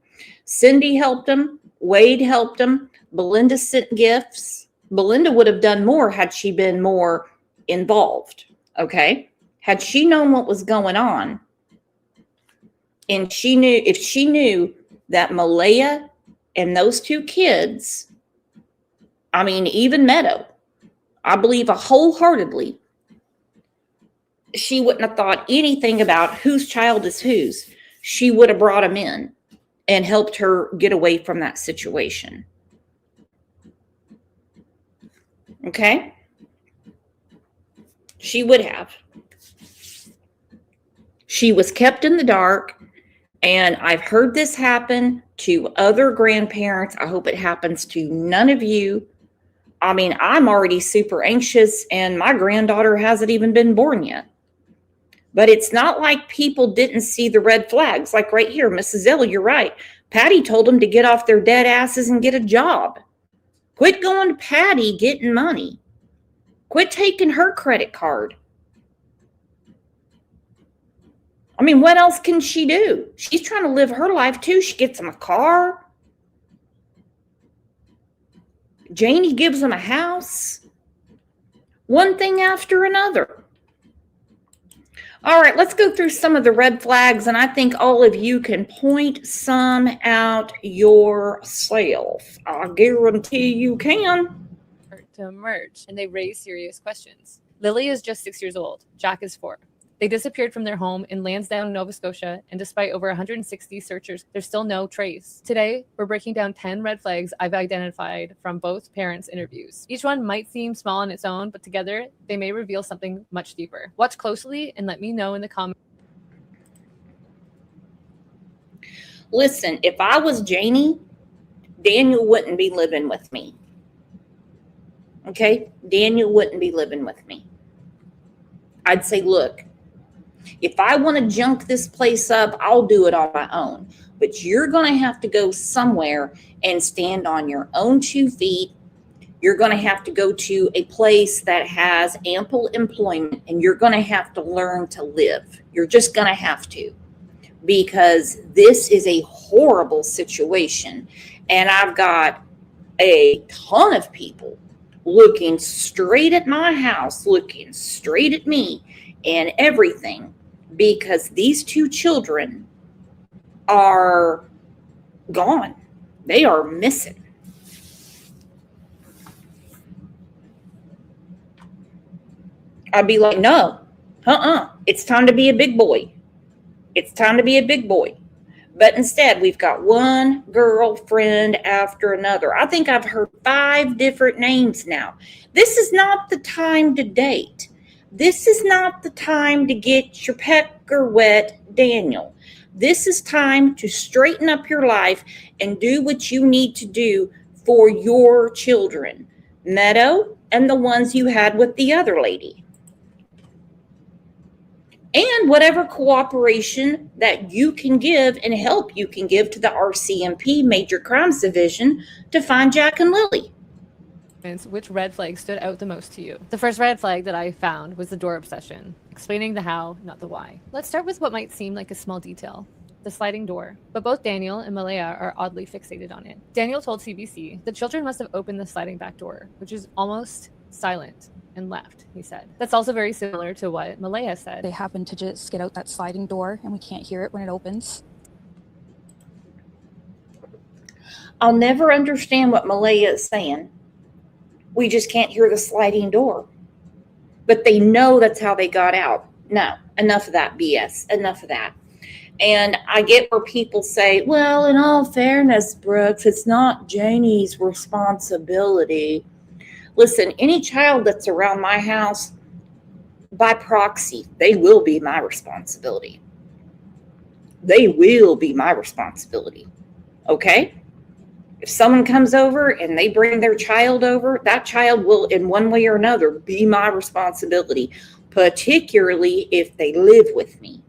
Cindy helped them. Wade helped them. Belinda sent gifts. Belinda would have done more had she been more involved, okay? Had she known what was going on, and if she knew that Malaya and those two kids, I mean, even Meadow, I believe wholeheartedly, she wouldn't have thought anything about whose child is whose. She would have brought him in and helped her get away from that situation. Okay? She would have. She was kept in the dark, and I've heard this happen to other grandparents. I hope it happens to none of you. I mean, I'm already super anxious, and my granddaughter hasn't even been born yet. But it's not like people didn't see the red flags. Like right here, Mrs. L, you're right. Patty told them to get off their dead asses and get a job. Quit going to Patty getting money. Quit taking her credit card. I mean, what else can she do? She's trying to live her life too. She gets them a car. Janie gives them a house. One thing after another. All right, let's go through some of the red flags, and I think all of you can point some out yourself. I guarantee you can. To emerge, and they raise serious questions. Lily is just 6 years old. Jack is 4. They disappeared from their home in Lansdowne, Nova Scotia, and despite over 160 searchers, there's still no trace. Today, we're breaking down 10 red flags I've identified from both parents' interviews. Each one might seem small on its own, but together, they may reveal something much deeper. Watch closely and let me know in the comments. Listen, if I was Janie, Daniel wouldn't be living with me. Okay? Daniel wouldn't be living with me. I'd say, look, if I want to junk this place up, I'll do it on my own. But you're going to have to go somewhere and stand on your own 2 feet. You're going to have to go to a place that has ample employment, and you're going to have to learn to live. You're just going to have to, because this is a horrible situation. And I've got a ton of people looking straight at my house, looking straight at me and everything, because these two children are gone. They are missing. I'd be like, no, it's time to be a big boy. It's time to be a big boy. But instead, we've got one girlfriend after another. I think I've heard 5 different names now. This is not the time to date. This is not the time to get your pecker wet, Daniel. This is time to straighten up your life and do what you need to do for your children, Meadow, and the ones you had with the other lady. And whatever cooperation that you can give and help you can give to the RCMP Major Crimes Division to find Jack and Lily. Which red flag stood out the most to you? The first red flag that I found was the door obsession, explaining the how, not the why. Let's start with what might seem like a small detail, the sliding door. But both Daniel and Malaya are oddly fixated on it. Daniel told CBC the children must have opened the sliding back door, which is almost silent, and left, he said. That's also very similar to what Malaya said. They happen to just get out that sliding door and we can't hear it when it opens. I'll never understand what Malaya is saying. We just can't hear the sliding door. But they know that's how they got out. No, enough of that BS. Enough of that. And I get where people say, well, in all fairness, Brooks, it's not Janie's responsibility. Listen, any child that's around my house, by proxy, they will be my responsibility. They will be my responsibility. Okay? If someone comes over and they bring their child over, that child will, in one way or another, be my responsibility, particularly if they live with me.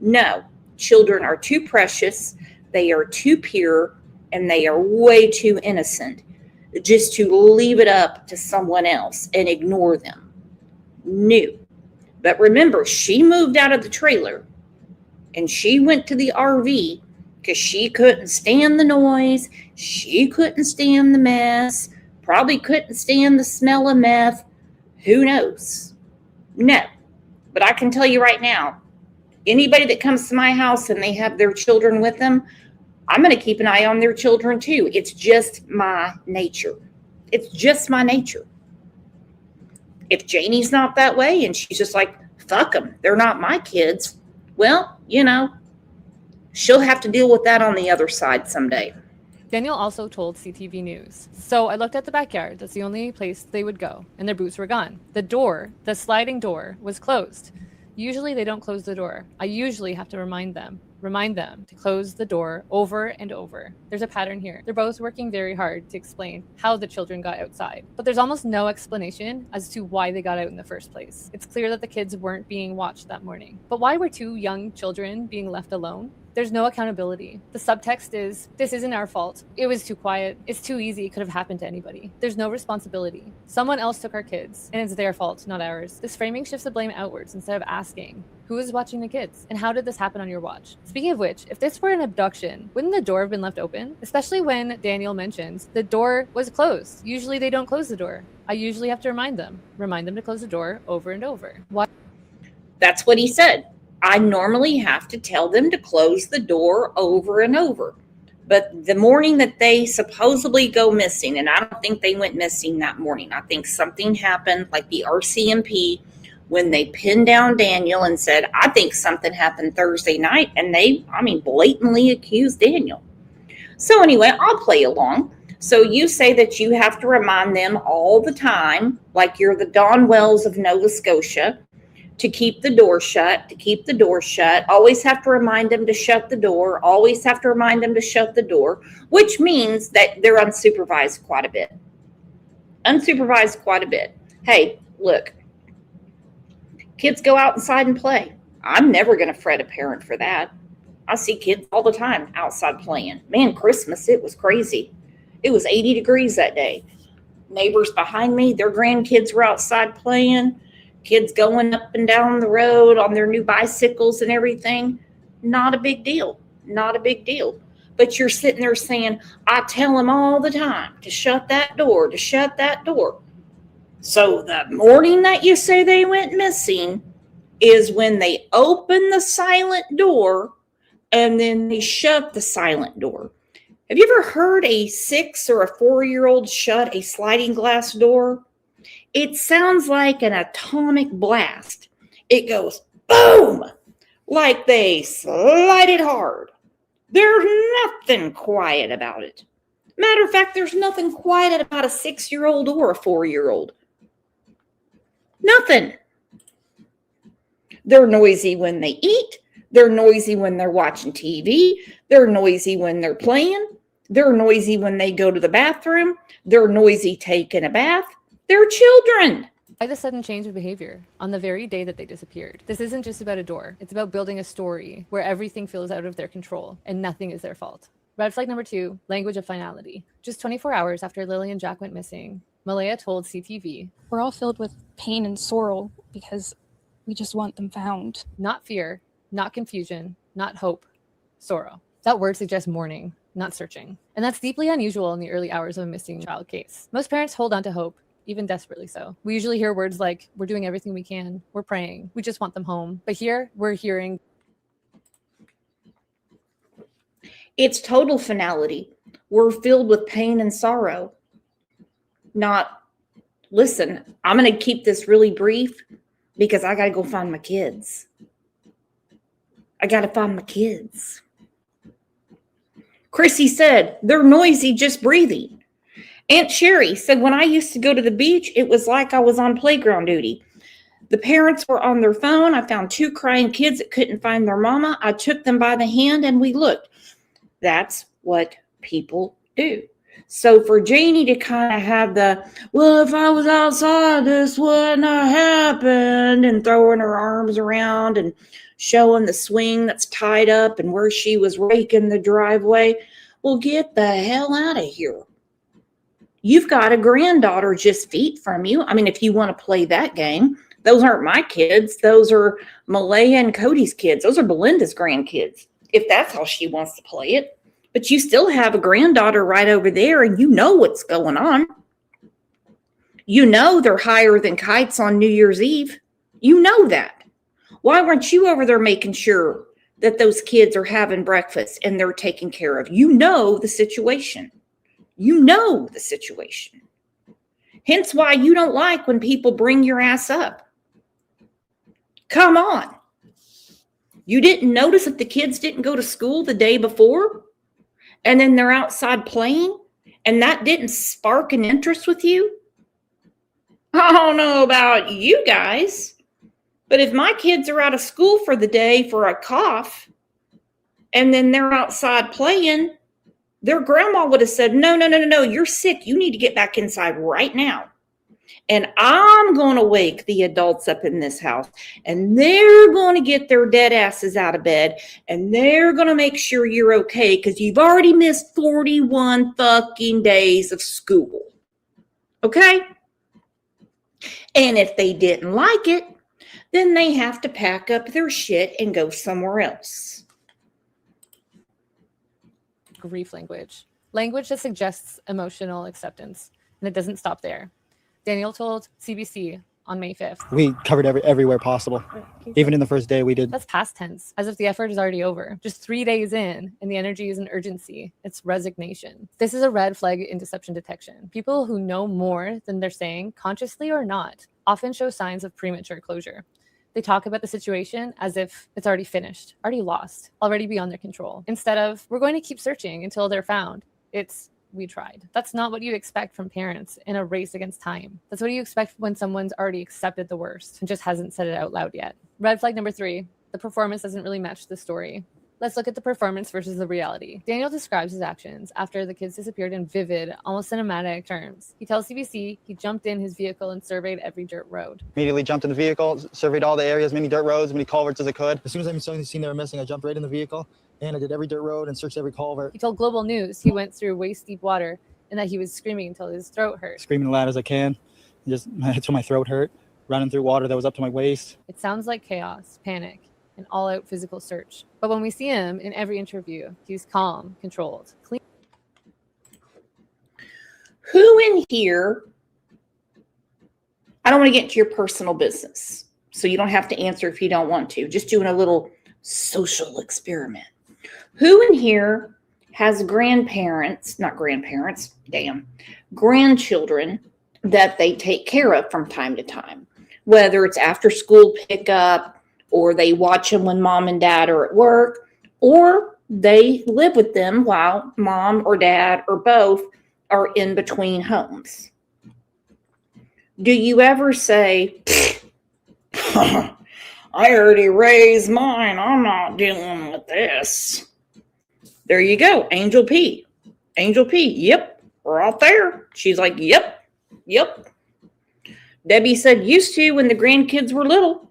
No, children are too precious, they are too pure, and they are way too innocent just to leave it up to someone else and ignore them. No. But remember, she moved out of the trailer and she went to the RV because she couldn't stand the noise. She couldn't stand the mess. Probably couldn't stand the smell of meth. Who knows? No. But I can tell you right now, anybody that comes to my house and they have their children with them, I'm going to keep an eye on their children too. It's just my nature. It's just my nature. If Janie's not that way and she's just like, fuck them, they're not my kids, well, you know, she'll have to deal with that on the other side someday. Daniel also told CTV News, so I looked at the backyard. That's the only place they would go, and their boots were gone. The door, the sliding door, was closed. Usually they don't close the door. I usually have to remind them to close the door over and over. There's a pattern here. They're both working very hard to explain how the children got outside, but there's almost no explanation as to why they got out in the first place. It's clear that the kids weren't being watched that morning. But why were 2 young children being left alone? There's no accountability. The subtext is, this isn't our fault. It was too quiet. It's too easy. It could have happened to anybody. There's no responsibility. Someone else took our kids, and it's their fault, not ours. This framing shifts the blame outwards instead of asking, who is watching the kids? And how did this happen on your watch? Speaking of which, if this were an abduction, wouldn't the door have been left open? Especially when Daniel mentions the door was closed. Usually they don't close the door. I usually have to remind them to close the door over and over. Why? That's what he said. I normally have to tell them to close the door over and over. But the morning that they supposedly go missing, and I don't think they went missing that morning. I think something happened, like the RCMP, when they pinned down Daniel and said, I think something happened Thursday night, and they, blatantly accused Daniel. So anyway, I'll play along. So you say that you have to remind them all the time, like you're the Don Wells of Nova Scotia, to keep the door shut, always have to remind them to shut the door, which means that they're unsupervised quite a bit. Hey, look, kids go out inside and play. I'm never going to fret a parent for that. I see kids all the time outside playing. Man, Christmas, it was crazy. It was 80 degrees that day. neighbors behind me, their grandkids were outside playing, kids going up and down the road on their new bicycles and everything. Not a big deal. Not a big deal. But you're sitting there saying, I tell them all the time to shut that door, to shut that door. So the morning that you say they went missing is when they open the silent door and then they shut the silent door. Have you ever heard a 6 or a 4-year-old shut a sliding glass door? It sounds like an atomic blast. It goes boom, like they slide it hard. There's nothing quiet about it. Matter of fact, there's nothing quiet about a 6-year-old or a 4-year-old. Nothing. They're noisy when they eat. They're noisy when they're watching TV. They're noisy when they're playing. They're noisy when they go to the bathroom. They're noisy taking a bath. They're children. Why the sudden change of behavior on the very day that they disappeared? This isn't just about a door. It's about building a story where everything feels out of their control and nothing is their fault. Red flag number 2, language of finality. Just 24 hours after Lily and Jack went missing, Malaya told CTV, We're all filled with pain and sorrow because we just want them found. not fear, not confusion, not hope, sorrow. That word suggests mourning, not searching. And that's deeply unusual in the early hours of a missing child case. Most parents hold on to hope, even desperately so. We usually hear words like, we're doing everything we can, we're praying, we just want them home. But here, we're hearing, It's total finality. We're filled with pain and sorrow. Not, listen, I'm going to keep this really brief because I got to go find my kids. I got to find my kids. Chrissy said, they're noisy just breathing. Aunt Sherry said, when I used to go to the beach, it was like I was on playground duty. The parents were on their phone. I found 2 crying kids that couldn't find their mama. I took them by the hand and we looked. That's what people do. So for Janie to kind of have the, well, if I was outside, this wouldn't have happened, and throwing her arms around and showing the swing that's tied up and where she was raking the driveway, well, get the hell out of here. You've got a granddaughter just feet from you. I mean, if you want to play that game, those aren't my kids. Those are Malaya and Cody's kids. Those are Belinda's grandkids, if that's how she wants to play it. But you still have a granddaughter right over there, and you know what's going on. You know they're higher than kites on New Year's Eve. You know that. Why weren't you over there making sure that those kids are having breakfast and they're taken care of? You know the situation. You know the situation. Hence why you don't like when people bring your ass up. Come on. You didn't notice that the kids didn't go to school the day before? And then they're outside playing? And that didn't spark an interest with you? I don't know about you guys, but if my kids are out of school for the day for a cough, and then they're outside playing, their grandma would have said, no, you're sick. You need to get back inside right now. And I'm going to wake the adults up in this house, and they're going to get their dead asses out of bed, and they're going to make sure you're okay because you've already missed 41 fucking days of school. Okay? And if they didn't like it, then they have to pack up their shit and go somewhere else. grief language. Language that suggests emotional acceptance. And it doesn't stop there. Daniel told CBC on May 5th. We covered everywhere possible. Even in the first day we did. That's past tense, as if the effort is already over. Just 3 days in, and the energy isn't urgency. It's resignation. This is a red flag in deception detection. People who know more than they're saying, consciously or not, often show signs of premature closure. They talk about the situation as if it's already finished, already lost, already beyond their control. Instead of, we're going to keep searching until they're found. It's, we tried. That's not what you expect from parents in a race against time. That's what you expect when someone's already accepted the worst and just hasn't said it out loud yet. Red flag number 3, the performance doesn't really match the story. Let's look at the performance versus the reality. Daniel describes his actions after the kids disappeared in vivid, almost cinematic terms. He tells CBC he jumped in his vehicle and surveyed every dirt road. Immediately jumped in the vehicle, surveyed all the areas, many dirt roads, many culverts as I could. As soon as I seen they were missing, I jumped right in the vehicle and I did every dirt road and searched every culvert. He told Global News he went through waist-deep water and that he was screaming until his throat hurt. Screaming as loud as I can, just until my throat hurt, running through water that was up to my waist. It sounds like chaos, panic, an all-out physical search. But when we see him in every interview, he's calm, controlled, clean. Who in here, I don't want to get into your personal business, so you don't have to answer if you don't want to. Just doing a little social experiment. Who in here has grandparents, not grandparents, grandchildren that they take care of from time to time? Whether it's after school pickup, or they watch them when mom and dad are at work, or they live with them while mom or dad or both are in between homes. Do you ever say, I already raised mine, I'm not dealing with this? There you go, Angel P. Angel P, yep, we're out there. She's like, yep. Debbie said, used to when the grandkids were little.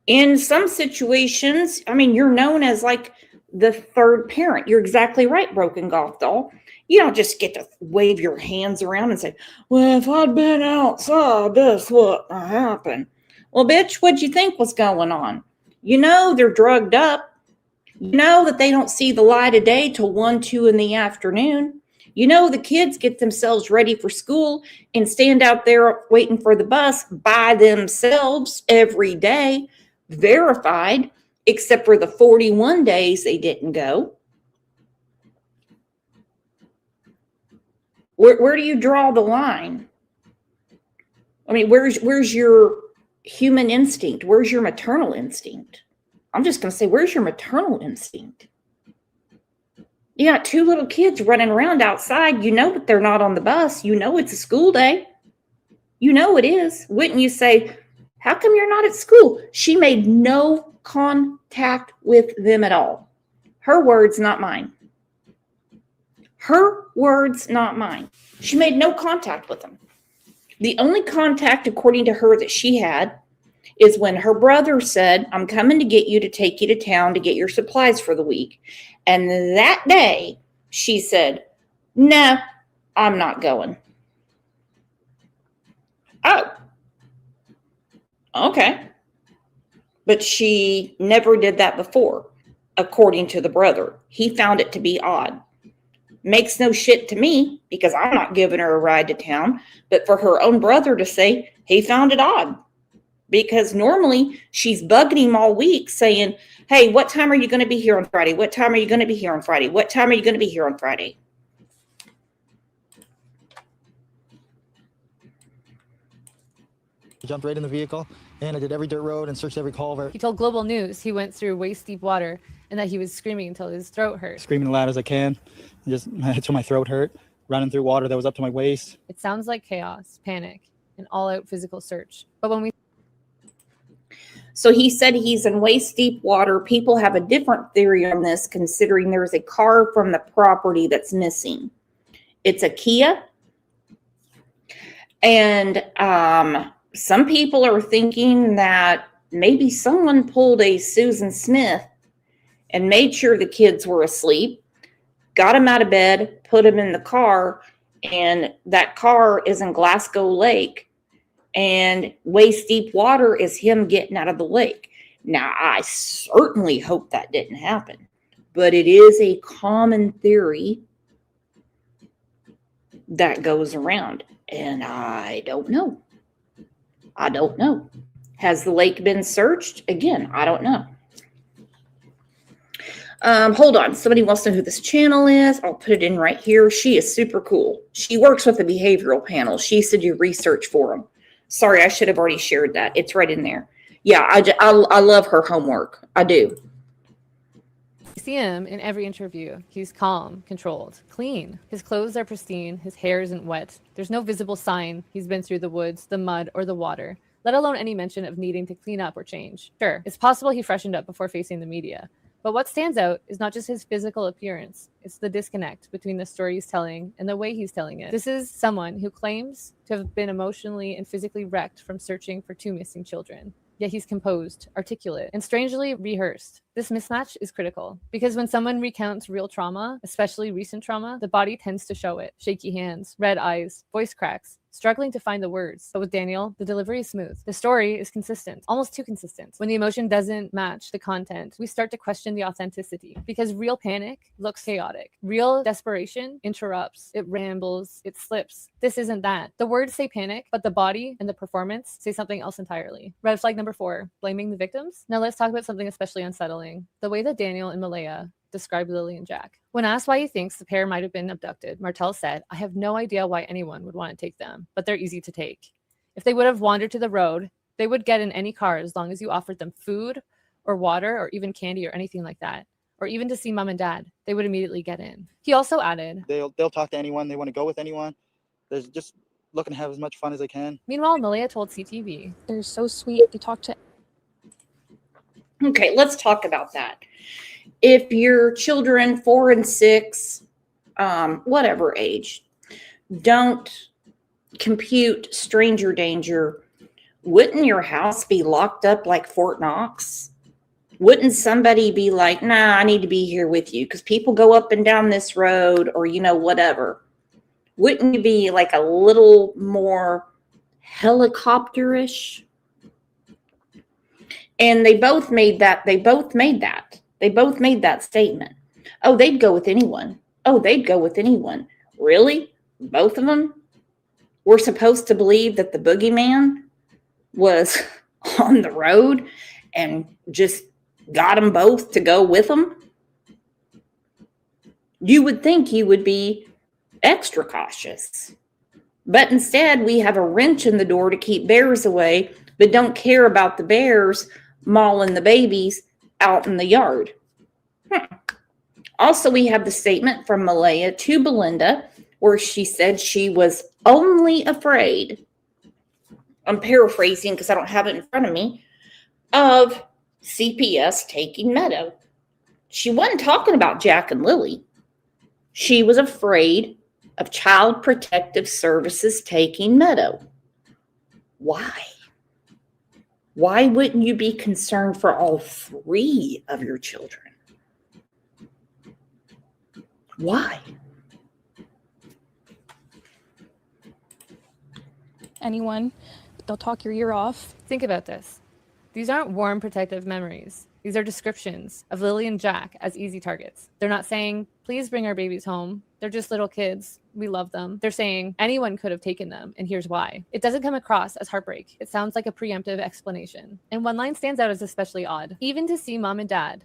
In some situations, I mean, you're known as like the third parent. You're exactly right, Broken Golf Doll. You don't just get to wave your hands around and say, well, if I'd been outside, this would happen. Well, bitch, what'd you think was going on? You know they're drugged up. You know that they don't see the light of day till 1, 2 in the afternoon. You know the kids get themselves ready for school and stand out there waiting for the bus by themselves every day, verified, except for the 41 days they didn't go. Where do you draw the line? I mean, where's your human instinct? Where's your maternal instinct? I'm just going to say, where's your maternal instinct? You got 2 little kids running around outside. You know that they're not on the bus. You know it's a school day. You know it is. Wouldn't you say, how come you're not at school? She made no contact with them at all. Her words, not mine. Her words, not mine. She made no contact with them. The only contact, according to her, that she had is when her brother said, I'm coming to get you to take you to town to get your supplies for the week. And that day, she said, no, I'm not going. Oh, okay. But she never did that before, according to the brother. He found it to be odd. Makes no shit to me because I'm not giving her a ride to town. But for her own brother to say he found it odd. Because normally she's bugging him all week saying, hey, what time are you going to be here on Friday? What time are you going to be here on Friday? What time are you going to be here on Friday? I jumped right in the vehicle and I did every dirt road and searched every culvert. He told Global News he went through waist-deep water and that he was screaming until his throat hurt. Screaming as loud as I can, just until my throat hurt, running through water that was up to my waist. It sounds like chaos, panic, an all-out physical search. But when we So he said he's in waist-deep water. People have a different theory on this, considering there's a car from the property that's missing. It's a Kia. And some people are thinking that maybe someone pulled a Susan Smith and made sure the kids were asleep, got them out of bed, put them in the car, and that car is in Glasgow Lake. And waist-deep water is him getting out of the lake. Now, I certainly hope that didn't happen. But it is a common theory that goes around. And I don't know. I don't know. Has the lake been searched? Again, I don't know. Hold on. Somebody wants to know who this channel is. I'll put it in right here. She is super cool. She works with the behavioral panel. She used to do research for them. Sorry, I should have already shared that. It's right in there. Yeah, I love her homework. I do. You see him in every interview. He's calm, controlled, clean. His clothes are pristine. His hair isn't wet. There's no visible sign he's been through the woods, the mud, or the water, let alone any mention of needing to clean up or change. Sure, it's possible he freshened up before facing the media. But what stands out is not just his physical appearance, it's the disconnect between the story he's telling and the way he's telling it. This is someone who claims to have been emotionally and physically wrecked from searching for 2 missing children. yet he's composed, articulate, and strangely rehearsed. This mismatch is critical because when someone recounts real trauma, especially recent trauma, the body tends to show it. Shaky hands, red eyes, voice cracks, struggling to find the words. But with Daniel, the delivery is smooth. The story is consistent, almost too consistent. When the emotion doesn't match the content, we start to question the authenticity because real panic looks chaotic. Real desperation interrupts, it rambles, it slips. This isn't that. The words say panic, but the body and the performance say something else entirely. Red flag number 4, blaming the victims. Now let's talk about something especially unsettling. The way that Daniel and Malaya described Lily and Jack. When asked why he thinks the pair might have been abducted, Martel said, "I have no idea why anyone would want to take them, but they're easy to take. If they would have wandered to the road, they would get in any car as long as you offered them food or water or even candy or anything like that. Or even to see mom and dad, they would immediately get in." He also added, They'll talk to anyone. They want to go with anyone. They're just looking to have as much fun as they can. Meanwhile, Malaya told CTV, They're so sweet. They talk to Okay, let's talk about that. If your children 4 and 6, whatever age, don't compute stranger danger, wouldn't your house be locked up like Fort Knox? Wouldn't somebody be like, nah, I need to be here with you because people go up and down this road or, whatever? Wouldn't you be like a little more helicopterish? And they both made that. They both made that statement. Oh, they'd go with anyone. Oh, they'd go with anyone. Really? Both of them? We're supposed to believe that the boogeyman was on the road and just got them both to go with them? You would think he would be extra cautious. But instead, we have a wrench in the door to keep bears away, but don't care about the bears mauling the babies out in the yard. Also, we have the statement from Malaya to Belinda where she said she was only afraid, I'm paraphrasing because I don't have it in front of me, of CPS taking Meadow. She wasn't talking about Jack and Lily. She was afraid of Child Protective Services taking Meadow. Why? Why wouldn't you be concerned for all 3 of your children? Why? anyone. They'll talk your ear off. Think about this. These aren't warm, protective memories. These are descriptions of Lily and Jack as easy targets. They're not saying, please bring our babies home. They're just little kids. We love them. They're saying anyone could have taken them, and here's why. It doesn't come across as heartbreak. It sounds like a preemptive explanation. And one line stands out as especially odd. Even to see mom and dad,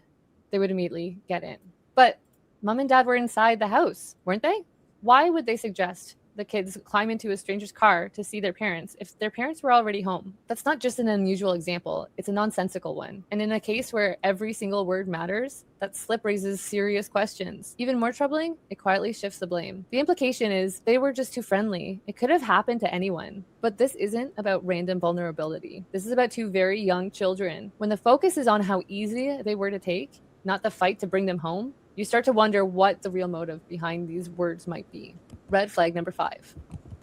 they would immediately get in. But mom and dad were inside the house, weren't they? Why would they suggest the kids climb into a stranger's car to see their parents if their parents were already home? That's not just an unusual example, it's a nonsensical one. And in a case where every single word matters, that slip raises serious questions. Even more troubling, it quietly shifts the blame. The implication is they were just too friendly. It could have happened to anyone. But this isn't about random vulnerability. This is about two very young children. When the focus is on how easy they were to take, not the fight to bring them home, you start to wonder what the real motive behind these words might be. Red flag number 5,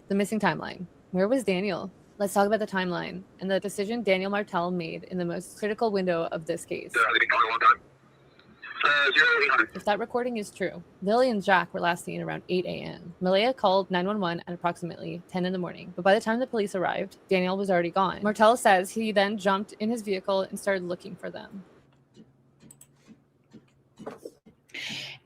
the missing timeline. Where was Daniel? Let's talk about the timeline and the decision Daniel Martel made in the most critical window of this case. If that recording is true, Lily and Jack were last seen around 8 a.m. Malaya called 911 at approximately 10 in the morning, but by the time the police arrived, Daniel was already gone. Martel says he then jumped in his vehicle and started looking for them.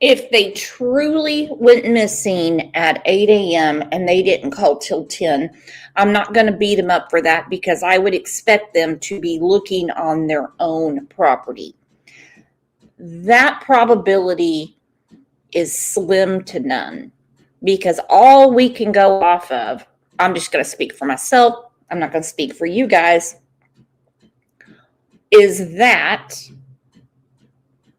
If they truly went missing at 8 a.m. and they didn't call till 10, I'm not going to beat them up for that because I would expect them to be looking on their own property. That probability is slim to none because all we can go off of, I'm just going to speak for myself, I'm not going to speak for you guys, is that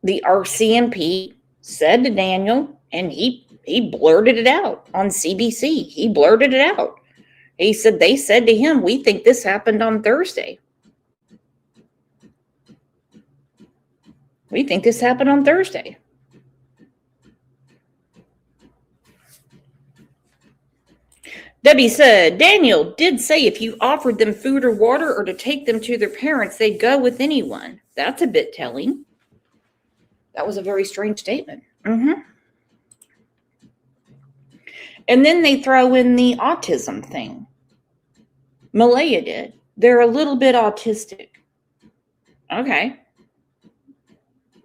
the RCMP said to Daniel, and he blurted it out on CBC. He blurted it out. He said, they said to him, we think this happened on Thursday. We think this happened on Thursday. Debbie said, Daniel did say if you offered them food or water or to take them to their parents, they'd go with anyone. That's a bit telling. That was a very strange statement. And then they throw in the autism thing. Malaya did. They're a little bit autistic. Okay.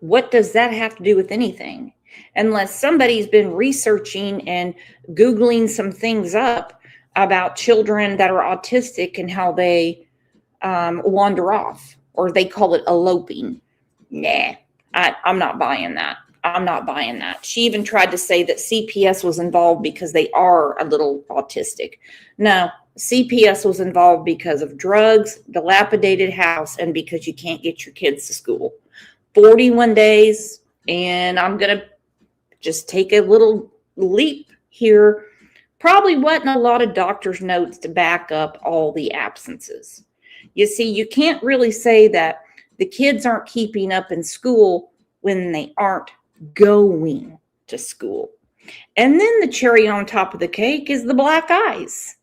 What does that have to do with anything? Unless somebody's been researching and Googling some things up about children that are autistic and how they wander off, or they call it eloping. Nah, I'm not buying that. I'm not buying that. She even tried to say that CPS was involved because they are a little autistic. No, CPS was involved because of drugs, dilapidated house, and because you can't get your kids to school. 41 days, and I'm going to just take a little leap here. Probably wasn't a lot of doctor's notes to back up all the absences. You see, you can't really say that the kids aren't keeping up in school when they aren't going to school. And then the cherry on top of the cake is the black eyes.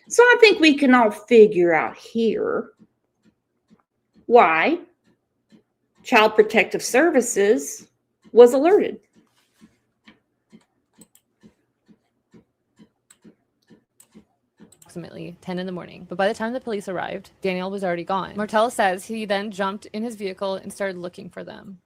So I think we can all figure out here why Child Protective Services was alerted. Approximately 10 in the morning, but by the time the police arrived, Daniel was already gone. Martell says he then jumped in his vehicle and started looking for them.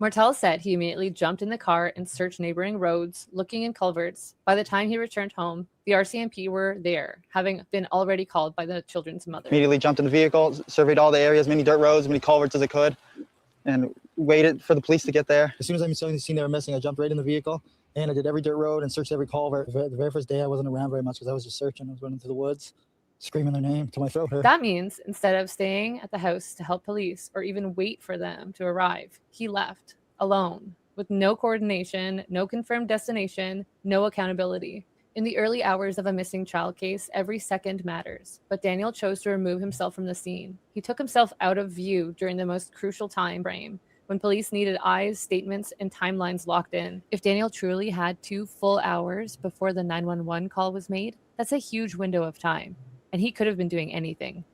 Martell said he immediately jumped in the car and searched neighboring roads, looking in culverts. By the time he returned home, the RCMP were there, having been already called by the children's mother. Immediately jumped in the vehicle, surveyed all the areas, many dirt roads, many culverts as I could, and waited for the police to get there. As soon as I seen they were missing, I jumped right in the vehicle, and I did every dirt road and searched every culvert. The very first day, I wasn't around very much because I was just searching. I was running through the woods, screaming their name till my throat hurt. That means instead of staying at the house to help police or even wait for them to arrive, he left alone with no coordination, no confirmed destination, no accountability. In the early hours of a missing child case, every second matters, but Daniel chose to remove himself from the scene. He took himself out of view during the most crucial time frame, when police needed eyes, statements, and timelines locked in. If Daniel truly had 2 full hours before the 911 call was made, that's a huge window of time, and he could have been doing anything.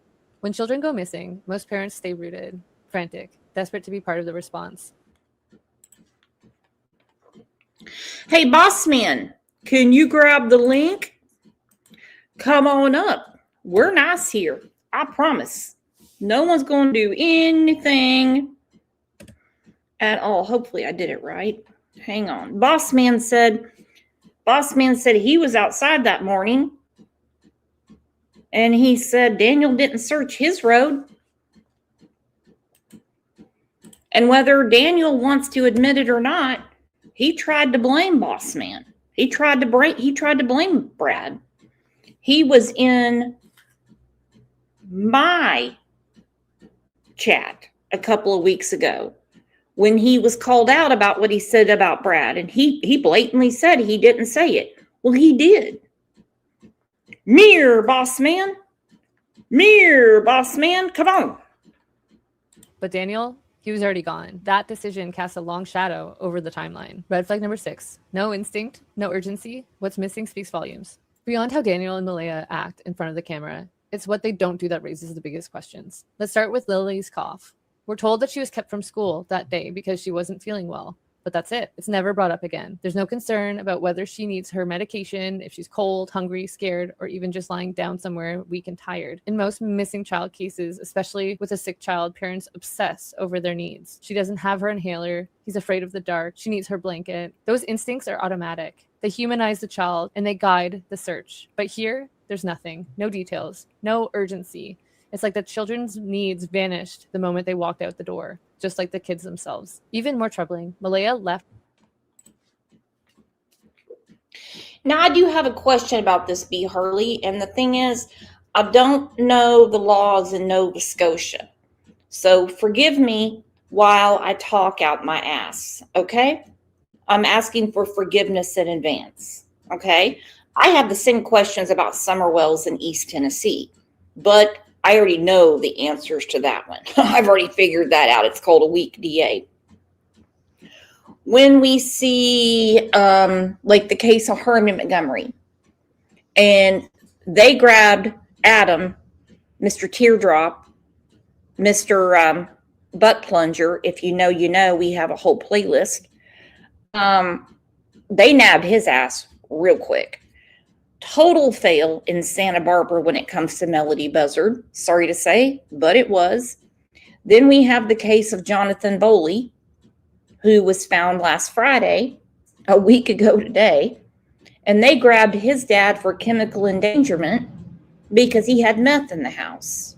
When children go missing, most parents stay rooted, frantic, desperate to be part of the response. Hey, boss man, can you grab the link? Come on up. We're nice here. I promise. No one's going to do anything at all. Hopefully I did it right. Hang on. Boss man said he was outside that morning, and he said Daniel didn't search his road. And whether Daniel wants to admit it or not, he tried to blame boss man. He tried to blame Brad. He was in my chat a couple of weeks ago when he was called out about what he said about Brad, and he blatantly said he didn't say it. Well, he did. Mirror, boss man. Mirror, boss man. Come on. But Daniel, he was already gone. That decision casts a long shadow over the timeline. Red flag number 6. No instinct, no urgency. What's missing speaks volumes. Beyond how Daniel and Malaya act in front of the camera, it's what they don't do that raises the biggest questions. Let's start with Lily's cough. We're told that she was kept from school that day because she wasn't feeling well. But that's it. It's never brought up again. There's no concern about whether she needs her medication, if she's cold, hungry, scared, or even just lying down somewhere weak and tired. In most missing child cases, especially with a sick child, parents obsess over their needs. She doesn't have her inhaler. He's afraid of the dark. She needs her blanket. Those instincts are automatic. They humanize the child and they guide the search. But here, there's nothing. No details. No urgency. It's like the children's needs vanished the moment they walked out the door, just like the kids themselves. Even more troubling, Malaya left. Now, I do have a question about this, B. Hurley, and the thing is, I don't know the laws in Nova Scotia. So forgive me while I talk out my ass, okay? I'm asking for forgiveness in advance, okay? I have the same questions about summer wells in East Tennessee, but I already know the answers to that one. I've already figured that out. It's called a weak DA. When we see like the case of Herman Montgomery, and They grabbed Adam, Mr. Teardrop, Mr. Butt Plunger. If you know, you know, we have a whole playlist. They nabbed his ass real quick. Total fail in Santa Barbara when it comes to Melody Buzzard. Sorry to say, but it was. Then we have the case of Jonathan Boley, who was found last Friday, a week ago today, and they grabbed his dad for chemical endangerment because he had meth in the house.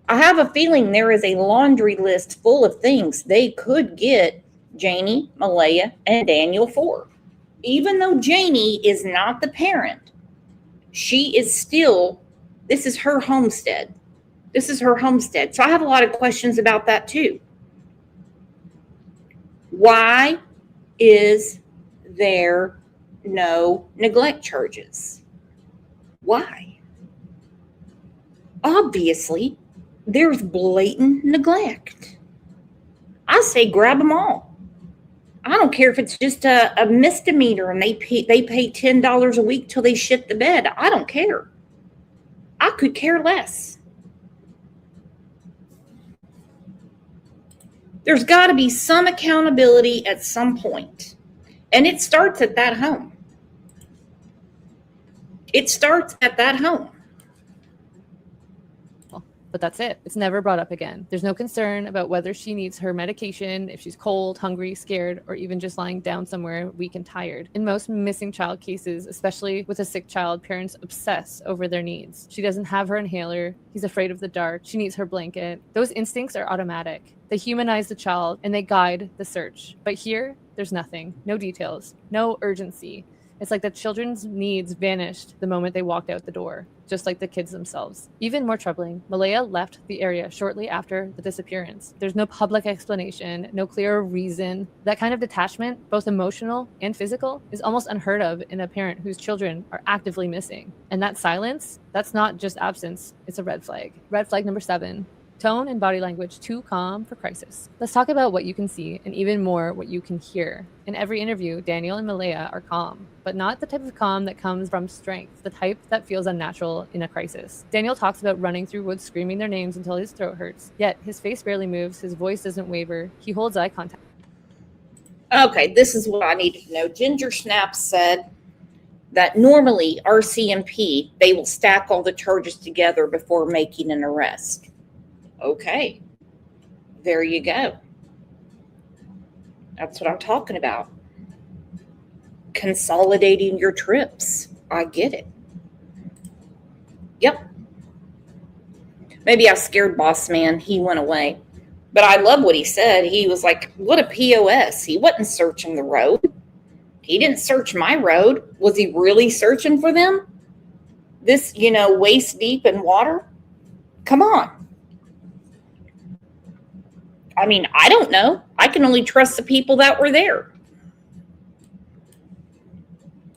I have a feeling there is a laundry list full of things they could get Janie, Malaya, and Daniel for. Even though Janie is not the parent, she is still, this is her homestead. This is her homestead. So I have a lot of questions about that too. Why is there no neglect charges? Why? Obviously, there's blatant neglect. I say grab them all. I don't care if it's just a misdemeanor and they pay $10 a week till they shit the bed. I don't care. I could care less. There's got to be some accountability at some point. And it starts at that home. It starts at that home. But that's it. It's never brought up again. There's no concern about whether she needs her medication, if she's cold, hungry, scared, or even just lying down somewhere weak and tired. In most missing child cases, especially with a sick child, parents obsess over their needs. She doesn't have her inhaler. He's afraid of the dark. She needs her blanket. Those instincts are automatic. They humanize the child and they guide the search. But here, there's nothing. No details. No urgency. It's like the children's needs vanished the moment they walked out the door, just like the kids themselves. Even more troubling, Malaya left the area shortly after the disappearance. There's no public explanation, no clear reason. That kind of detachment, both emotional and physical, is almost unheard of in a parent whose children are actively missing. And that silence, that's not just absence, it's a red flag. Red flag number 7. Tone and body language too calm for crisis. Let's talk about what you can see and even more what you can hear. In every interview, Daniel and Malaya are calm, but not the type of calm that comes from strength, the type that feels unnatural in a crisis. Daniel talks about running through woods screaming their names until his throat hurts, yet his face barely moves, his voice doesn't waver, he holds eye contact. Okay, this is what I needed to know. Ginger Snap said that normally RCMP, they will stack all the charges together before making an arrest. Okay, there you go. That's what I'm talking about. Consolidating your trips. I get it. Yep. Maybe I scared Boss Man. He went away. But I love what he said. He was like, what a POS. He wasn't searching the road. He didn't search my road. Was he really searching for them? This, waist deep in water? Come on. I mean, I don't know. I can only trust the people that were there.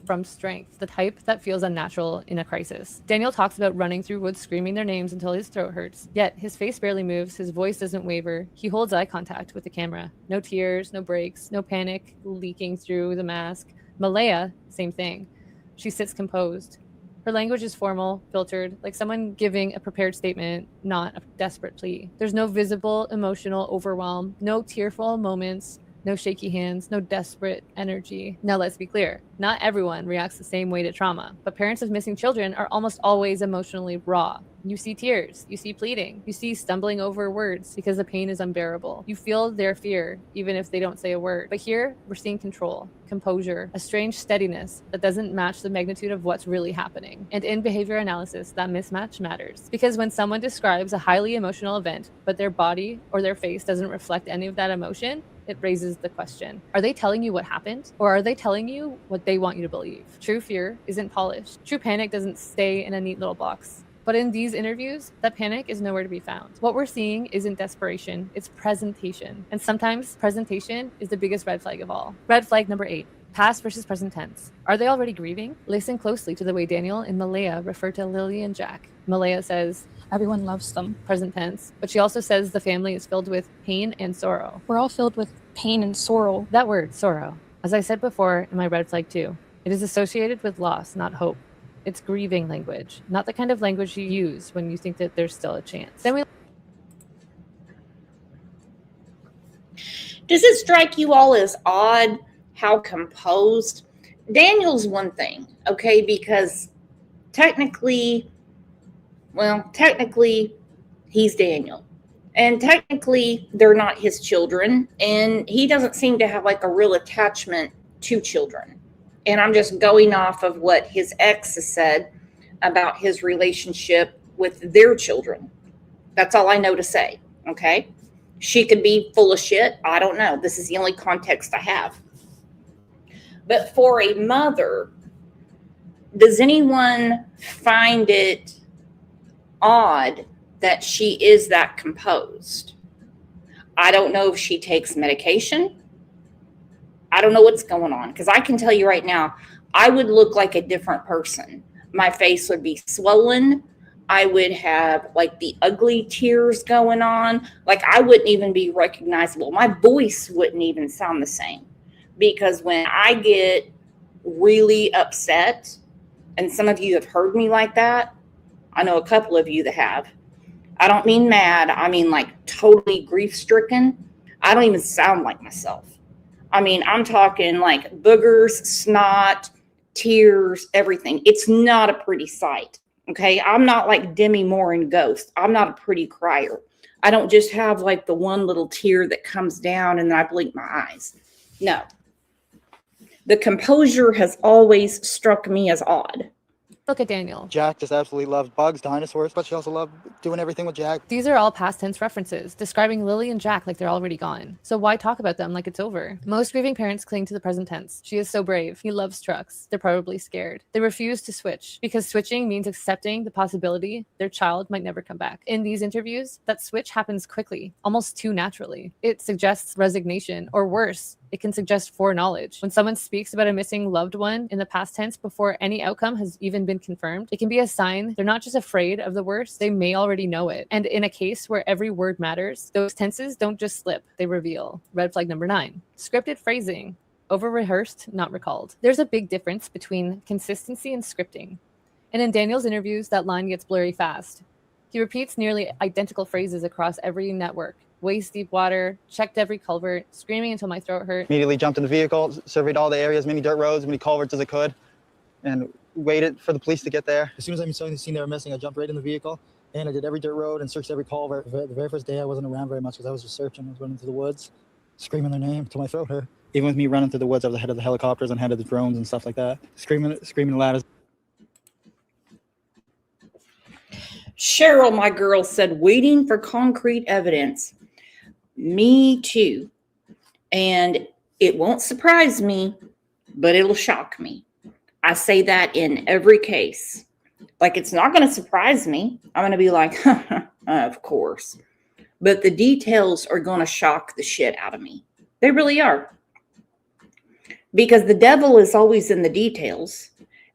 From strength, the type that feels unnatural in a crisis. Daniel talks about running through woods screaming their names until his throat hurts, yet his face barely moves, his voice doesn't waver, he holds eye contact with the camera. No tears, no breaks, no panic leaking through the mask. Malaya, same thing. She sits composed. Her language is formal, filtered, like someone giving a prepared statement, not a desperate plea. There's no visible emotional overwhelm, no tearful moments, no shaky hands, no desperate energy. Now let's be clear, not everyone reacts the same way to trauma, but parents of missing children are almost always emotionally raw. You see tears, you see pleading, you see stumbling over words because the pain is unbearable. You feel their fear, even if they don't say a word. But here, we're seeing control, composure, a strange steadiness that doesn't match the magnitude of what's really happening. And in behavior analysis, that mismatch matters. Because when someone describes a highly emotional event, but their body or their face doesn't reflect any of that emotion, it raises the question, are they telling you what happened? Or are they telling you what they want you to believe? True fear isn't polished. True panic doesn't stay in a neat little box. But in these interviews, that panic is nowhere to be found. What we're seeing isn't desperation, it's presentation. And sometimes presentation is the biggest red flag of all. Red flag number 8, past versus present tense. Are they already grieving? Listen closely to the way Daniel and Malaya refer to Lily and Jack. Malaya says, Everyone loves them. present tense, but she also says the family is filled with pain and sorrow. We're all filled with pain and sorrow. That word, sorrow, as I said before in my red flag 2, it is associated with loss, not hope. It's grieving language, not the kind of language you use when you think that there's still a chance. Then we Does it strike you all as odd how composed? Daniel's one thing, okay, because technically, he's Daniel. And technically, they're not his children. And he doesn't seem to have like a real attachment to children. And I'm just going off of what his ex has said about his relationship with their children. That's all I know to say, okay? She could be full of shit. I don't know. This is the only context I have. But for a mother, does anyone find it odd that she is that composed? I don't know if she takes medication. I don't know what's going on, because I can tell you right now, I would look like a different person. My face would be swollen. I would have like the ugly tears going on. Like I wouldn't even be recognizable. My voice wouldn't even sound the same, because when I get really upset, and some of you have heard me like that, I know a couple of you that have. I don't mean mad. I mean like totally grief-stricken. I don't even sound like myself. I mean, I'm talking like boogers, snot, tears, everything. It's not a pretty sight. Okay, I'm not like Demi Moore in Ghost. I'm not a pretty crier. I don't just have like the one little tear that comes down and then I blink my eyes. No. The composure has always struck me as odd. look at Daniel. Jack just absolutely loved bugs, dinosaurs, but she also loved doing everything with Jack. These are all past tense references, describing Lily and Jack like they're already gone. So why talk about them like it's over? Most grieving parents cling to the present tense. She is so brave. He loves trucks. They're probably scared. They refuse to switch because switching means accepting the possibility their child might never come back. In these interviews, that switch happens quickly, almost too naturally. It suggests resignation, or worse, it can suggest foreknowledge. When someone speaks about a missing loved one in the past tense before any outcome has even been confirmed, it can be a sign they're not just afraid of the worst, they may already know it. And in a case where every word matters, those tenses don't just slip, they reveal. Red flag number 9. Scripted phrasing. Over-rehearsed, not recalled. There's a big difference between consistency and scripting. And in Daniel's interviews, that line gets blurry fast. He repeats nearly identical phrases across every network. Waist deep water, checked every culvert, screaming until my throat hurt. Immediately jumped in the vehicle, surveyed all the areas, many dirt roads, many culverts as I could, and waited for the police to get there. As soon as I saw the scene they were missing, I jumped right in the vehicle, and I did every dirt road and searched every culvert. The very first day I wasn't around very much because I was just searching. I was running through the woods, screaming their name until my throat hurt. Even with me running through the woods, I was ahead of the helicopters and ahead of the drones and stuff like that, screaming loud as. Cheryl, my girl, said, waiting for concrete evidence. Me too. And it won't surprise me, but it'll shock me. I say that in every case. Like, it's not going to surprise me. I'm going to be like, of course. But the details are going to shock the shit out of me. They really are. Because the devil is always in the details.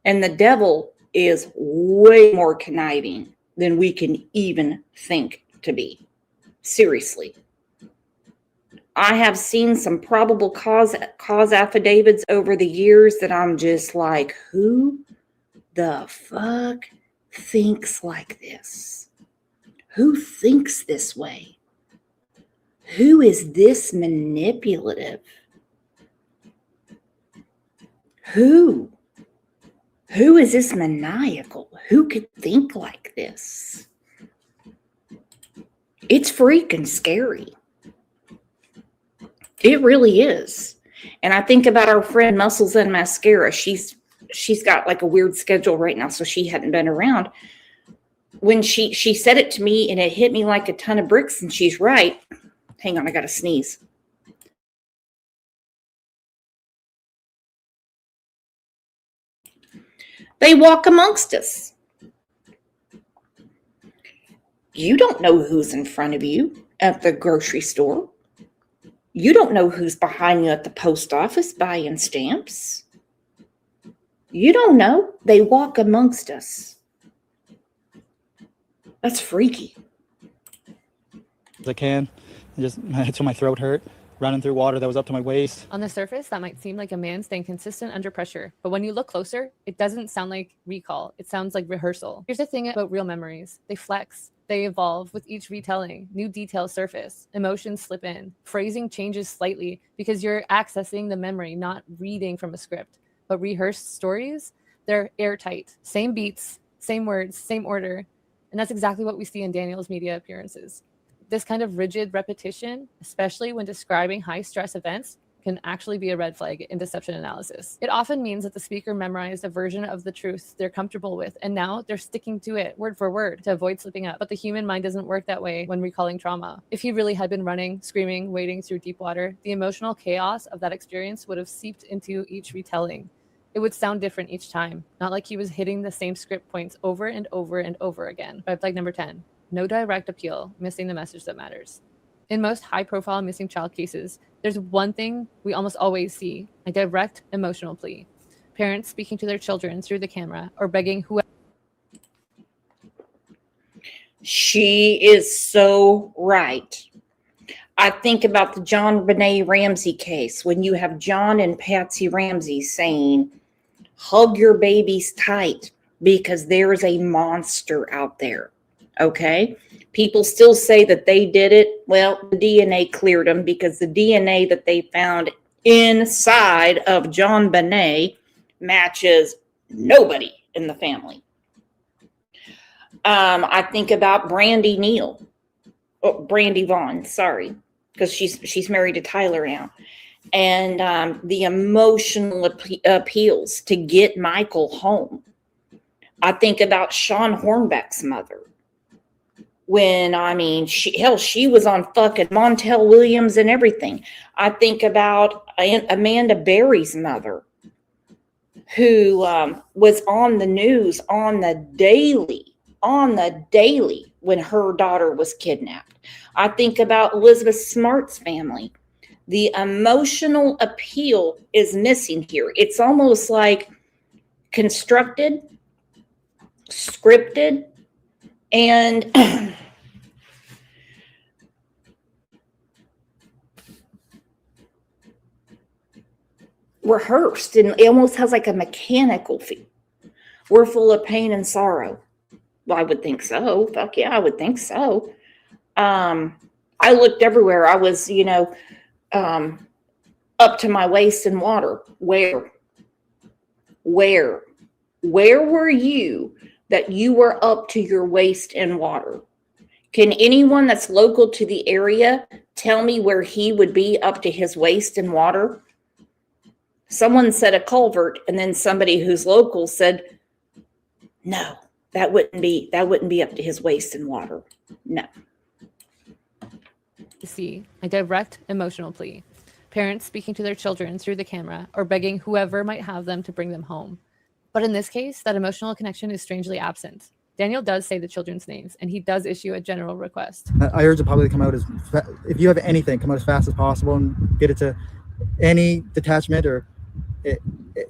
And the devil is way more conniving than we can even think to be. Seriously. I have seen some probable cause affidavits over the years that I'm just like, who the fuck thinks like this? Who thinks this way? Who is this manipulative? Who is this maniacal? Who could think like this? It's freaking scary. It really is. And I think about our friend Muscles and Mascara. She's got like a weird schedule right now, so she hadn't been around. When she said it to me, and it hit me like a ton of bricks, and she's right. Hang on, I gotta sneeze. They walk amongst us. You don't know who's in front of you at the grocery store. You don't know who's behind you at the post office buying stamps. You don't know. They walk amongst us. That's freaky. As I can, just until my throat hurt. running through water that was up to my waist. On the surface, that might seem like a man staying consistent under pressure, but when you look closer, it doesn't sound like recall. It sounds like rehearsal. Here's the thing about real memories. They flex. They evolve with each retelling. New details surface. Emotions slip in. Phrasing changes slightly because you're accessing the memory, not reading from a script. But rehearsed stories, they're airtight. Same beats, same words, same order. And that's exactly what we see in Daniel's media appearances. This kind of rigid repetition, especially when describing high-stress events, can actually be a red flag in deception analysis. It often means that the speaker memorized a version of the truth they're comfortable with, and now they're sticking to it word for word to avoid slipping up. But the human mind doesn't work that way when recalling trauma. If he really had been running, screaming, wading through deep water, the emotional chaos of that experience would have seeped into each retelling. It would sound different each time, not like he was hitting the same script points over and over and over again. Red flag number 10. No direct appeal, missing the message that matters. In most high-profile missing child cases, there's one thing we almost always see, a direct emotional plea. Parents speaking to their children through the camera or begging whoever. She is so right. I think about the JonBenét Ramsey case when you have John and Patsy Ramsey saying, hug your babies tight because there is a monster out there. Okay? People still say that they did it. Well, the DNA cleared them because the DNA that they found inside of JonBenét matches nobody in the family. I think about Brandy Neal. Oh, Brandy Vaughn, sorry, because she's married to Tyler now. And the emotional appeals to get Michael home. I think about Sean Hornbeck's mother. When, she was on fucking Montel Williams and everything. I think about Amanda Berry's mother, who was on the news on the daily when her daughter was kidnapped. I think about Elizabeth Smart's family. The emotional appeal is missing here. It's almost like constructed, scripted, and rehearsed, and it almost has like a mechanical feel. We're full of pain and sorrow. Well, I would think so. Fuck yeah, I would think so. I looked everywhere. I was, up to my waist in water. Where were you that you were up to your waist in water? Can anyone that's local to the area tell me where he would be up to his waist in water? Someone said a culvert, and then somebody who's local said, no, that wouldn't be up to his waist in water. No. See a direct emotional plea. Parents speaking to their children through the camera or begging whoever might have them to bring them home. But in this case, that emotional connection is strangely absent. Daniel does say the children's names, and he does issue a general request. I urge the public to come out if you have anything, come out as fast as possible and get it to any detachment or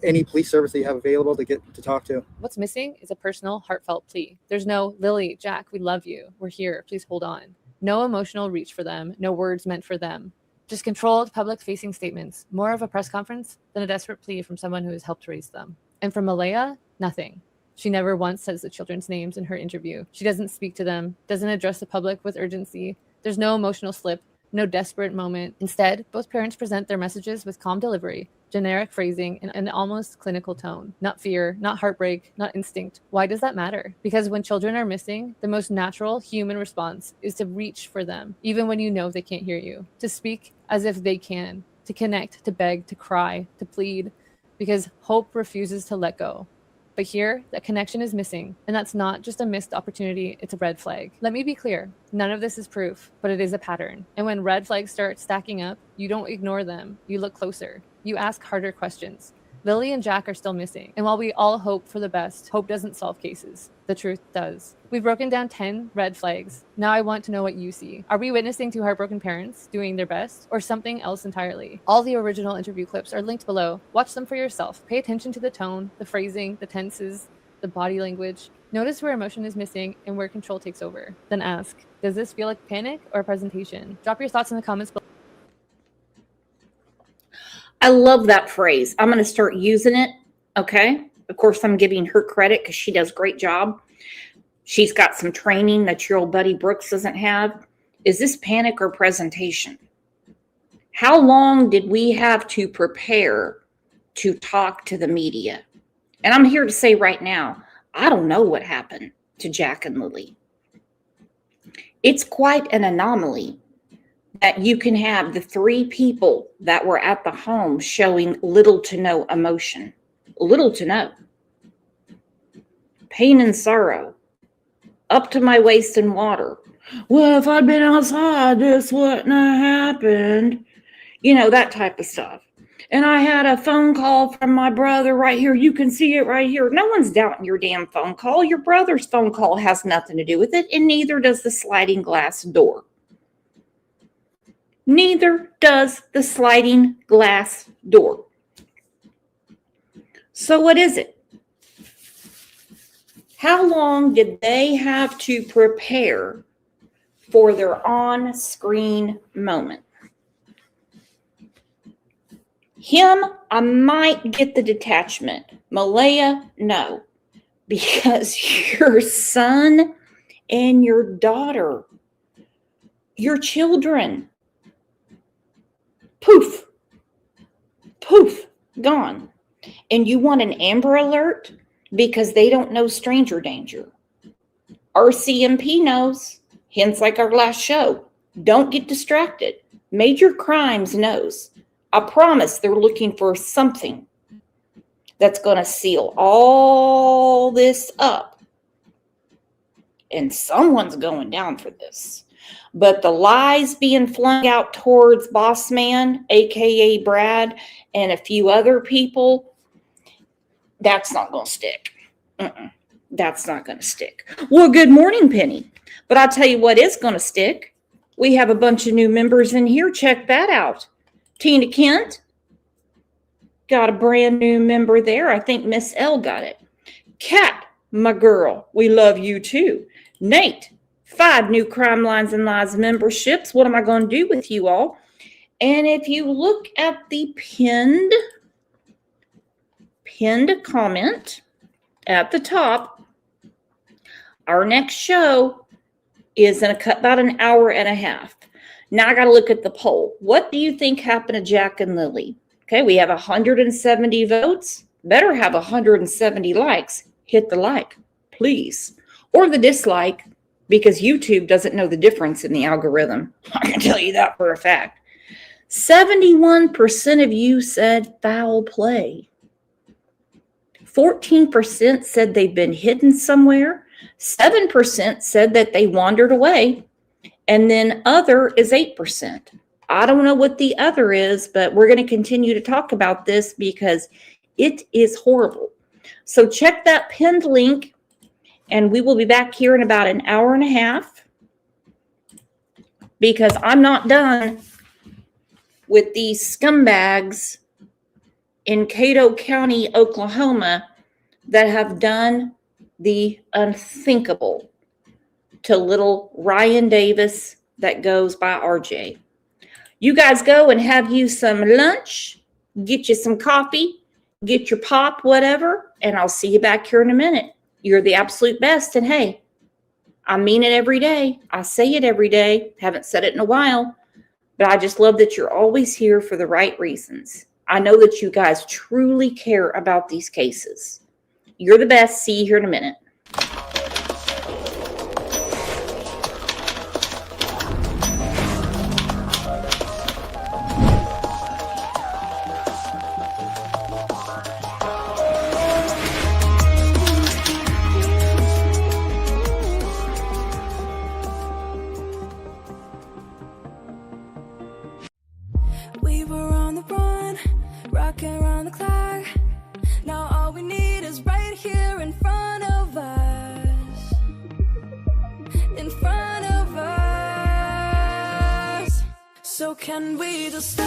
any police service that you have available to get to talk to. What's missing is a personal, heartfelt plea. There's no, Lily, Jack, we love you. We're here. Please hold on. No emotional reach for them. No words meant for them. Just controlled, public-facing statements. More of a press conference than a desperate plea from someone who has helped raise them. And from Malaya, nothing. She never once says the children's names in her interview. She doesn't speak to them, doesn't address the public with urgency. There's no emotional slip, no desperate moment. Instead, both parents present their messages with calm delivery, generic phrasing, and an almost clinical tone. Not fear, not heartbreak, not instinct. Why does that matter? Because when children are missing, the most natural human response is to reach for them, even when you know they can't hear you, to speak as if they can, to connect, to beg, to cry, to plead, because hope refuses to let go. But here, that connection is missing, and that's not just a missed opportunity, it's a red flag. Let me be clear, none of this is proof, but it is a pattern. And when red flags start stacking up, you don't ignore them, you look closer. You ask harder questions. Lily and Jack are still missing, and while we all hope for the best, hope doesn't solve cases. The truth does. We've broken down 10 red flags. Now I want to know what you see. Are we witnessing two heartbroken parents doing their best, or something else entirely? All the original interview clips are linked below. Watch them for yourself. Pay attention to the tone, the phrasing, the tenses, the body language. Notice where emotion is missing and where control takes over. Then ask, does this feel like panic or presentation? Drop your thoughts in the comments below. I love that phrase. I'm going to start using it. Okay. Of course, I'm giving her credit because she does a great job. She's got some training that your old buddy Brooks doesn't have. Is this panic or presentation? How long did we have to prepare to talk to the media? And I'm here to say right now, I don't know what happened to Jack and Lily. It's quite an anomaly that you can have the three people that were at the home showing little to no emotion. Little to no. Pain and sorrow. Up to my waist in water. Well, if I'd been outside, this wouldn't have happened. You know, that type of stuff. And I had a phone call from my brother right here. You can see it right here. No one's doubting your damn phone call. Your brother's phone call has nothing to do with it, and neither does the sliding glass door. Neither does the sliding glass door. So what is it? How long did they have to prepare for their on-screen moment? Him, I might get the detachment. Malaya, no. Because your son and your daughter, your children, poof, poof, gone. And you want an Amber Alert because they don't know stranger danger. RCMP knows, hence like our last show. Don't get distracted. Major Crimes knows. I promise they're looking for something that's going to seal all this up. And someone's going down for this. But the lies being flung out towards Boss Man, a.k.a. Brad, and a few other people, that's not going to stick. That's not going to stick. Well, good morning, Penny. But I'll tell you what is going to stick. We have a bunch of new members in here. Check that out. Tina Kent, got a brand new member there. I think Miss L got it. Kat, my girl, we love you too. Nate, 5 new Crime Lines and Lies memberships. What am I going to do with you all? And if you look at the pinned comment at the top, our next show is in about an hour and a half. Now I got to look at the poll. What do you think happened to Jack and Lily? Okay, we have 170 votes. Better have 170 likes. Hit the like, please. Or the dislike, because YouTube doesn't know the difference in the algorithm. I can tell you that for a fact. 71% of you said foul play. 14% said they've been hidden somewhere. 7% said that they wandered away. And then other is 8%. I don't know what the other is, but we're going to continue to talk about this because it is horrible. So check that pinned link, and we will be back here in about an hour and a half because I'm not done with these scumbags in Cato County, Oklahoma, that have done the unthinkable to little Ryan Davis that goes by RJ. You guys go and have you some lunch, get you some coffee, get your pop, whatever, and I'll see you back here in a minute. You're the absolute best, and hey, I mean it every day. I say it every day. Haven't said it in a while, but I just love that you're always here for the right reasons. I know that you guys truly care about these cases. You're the best. See you here in a minute. We were on the run, rocking around the clock. Now all we need is right here in front of us. In front of us. So can we just stop?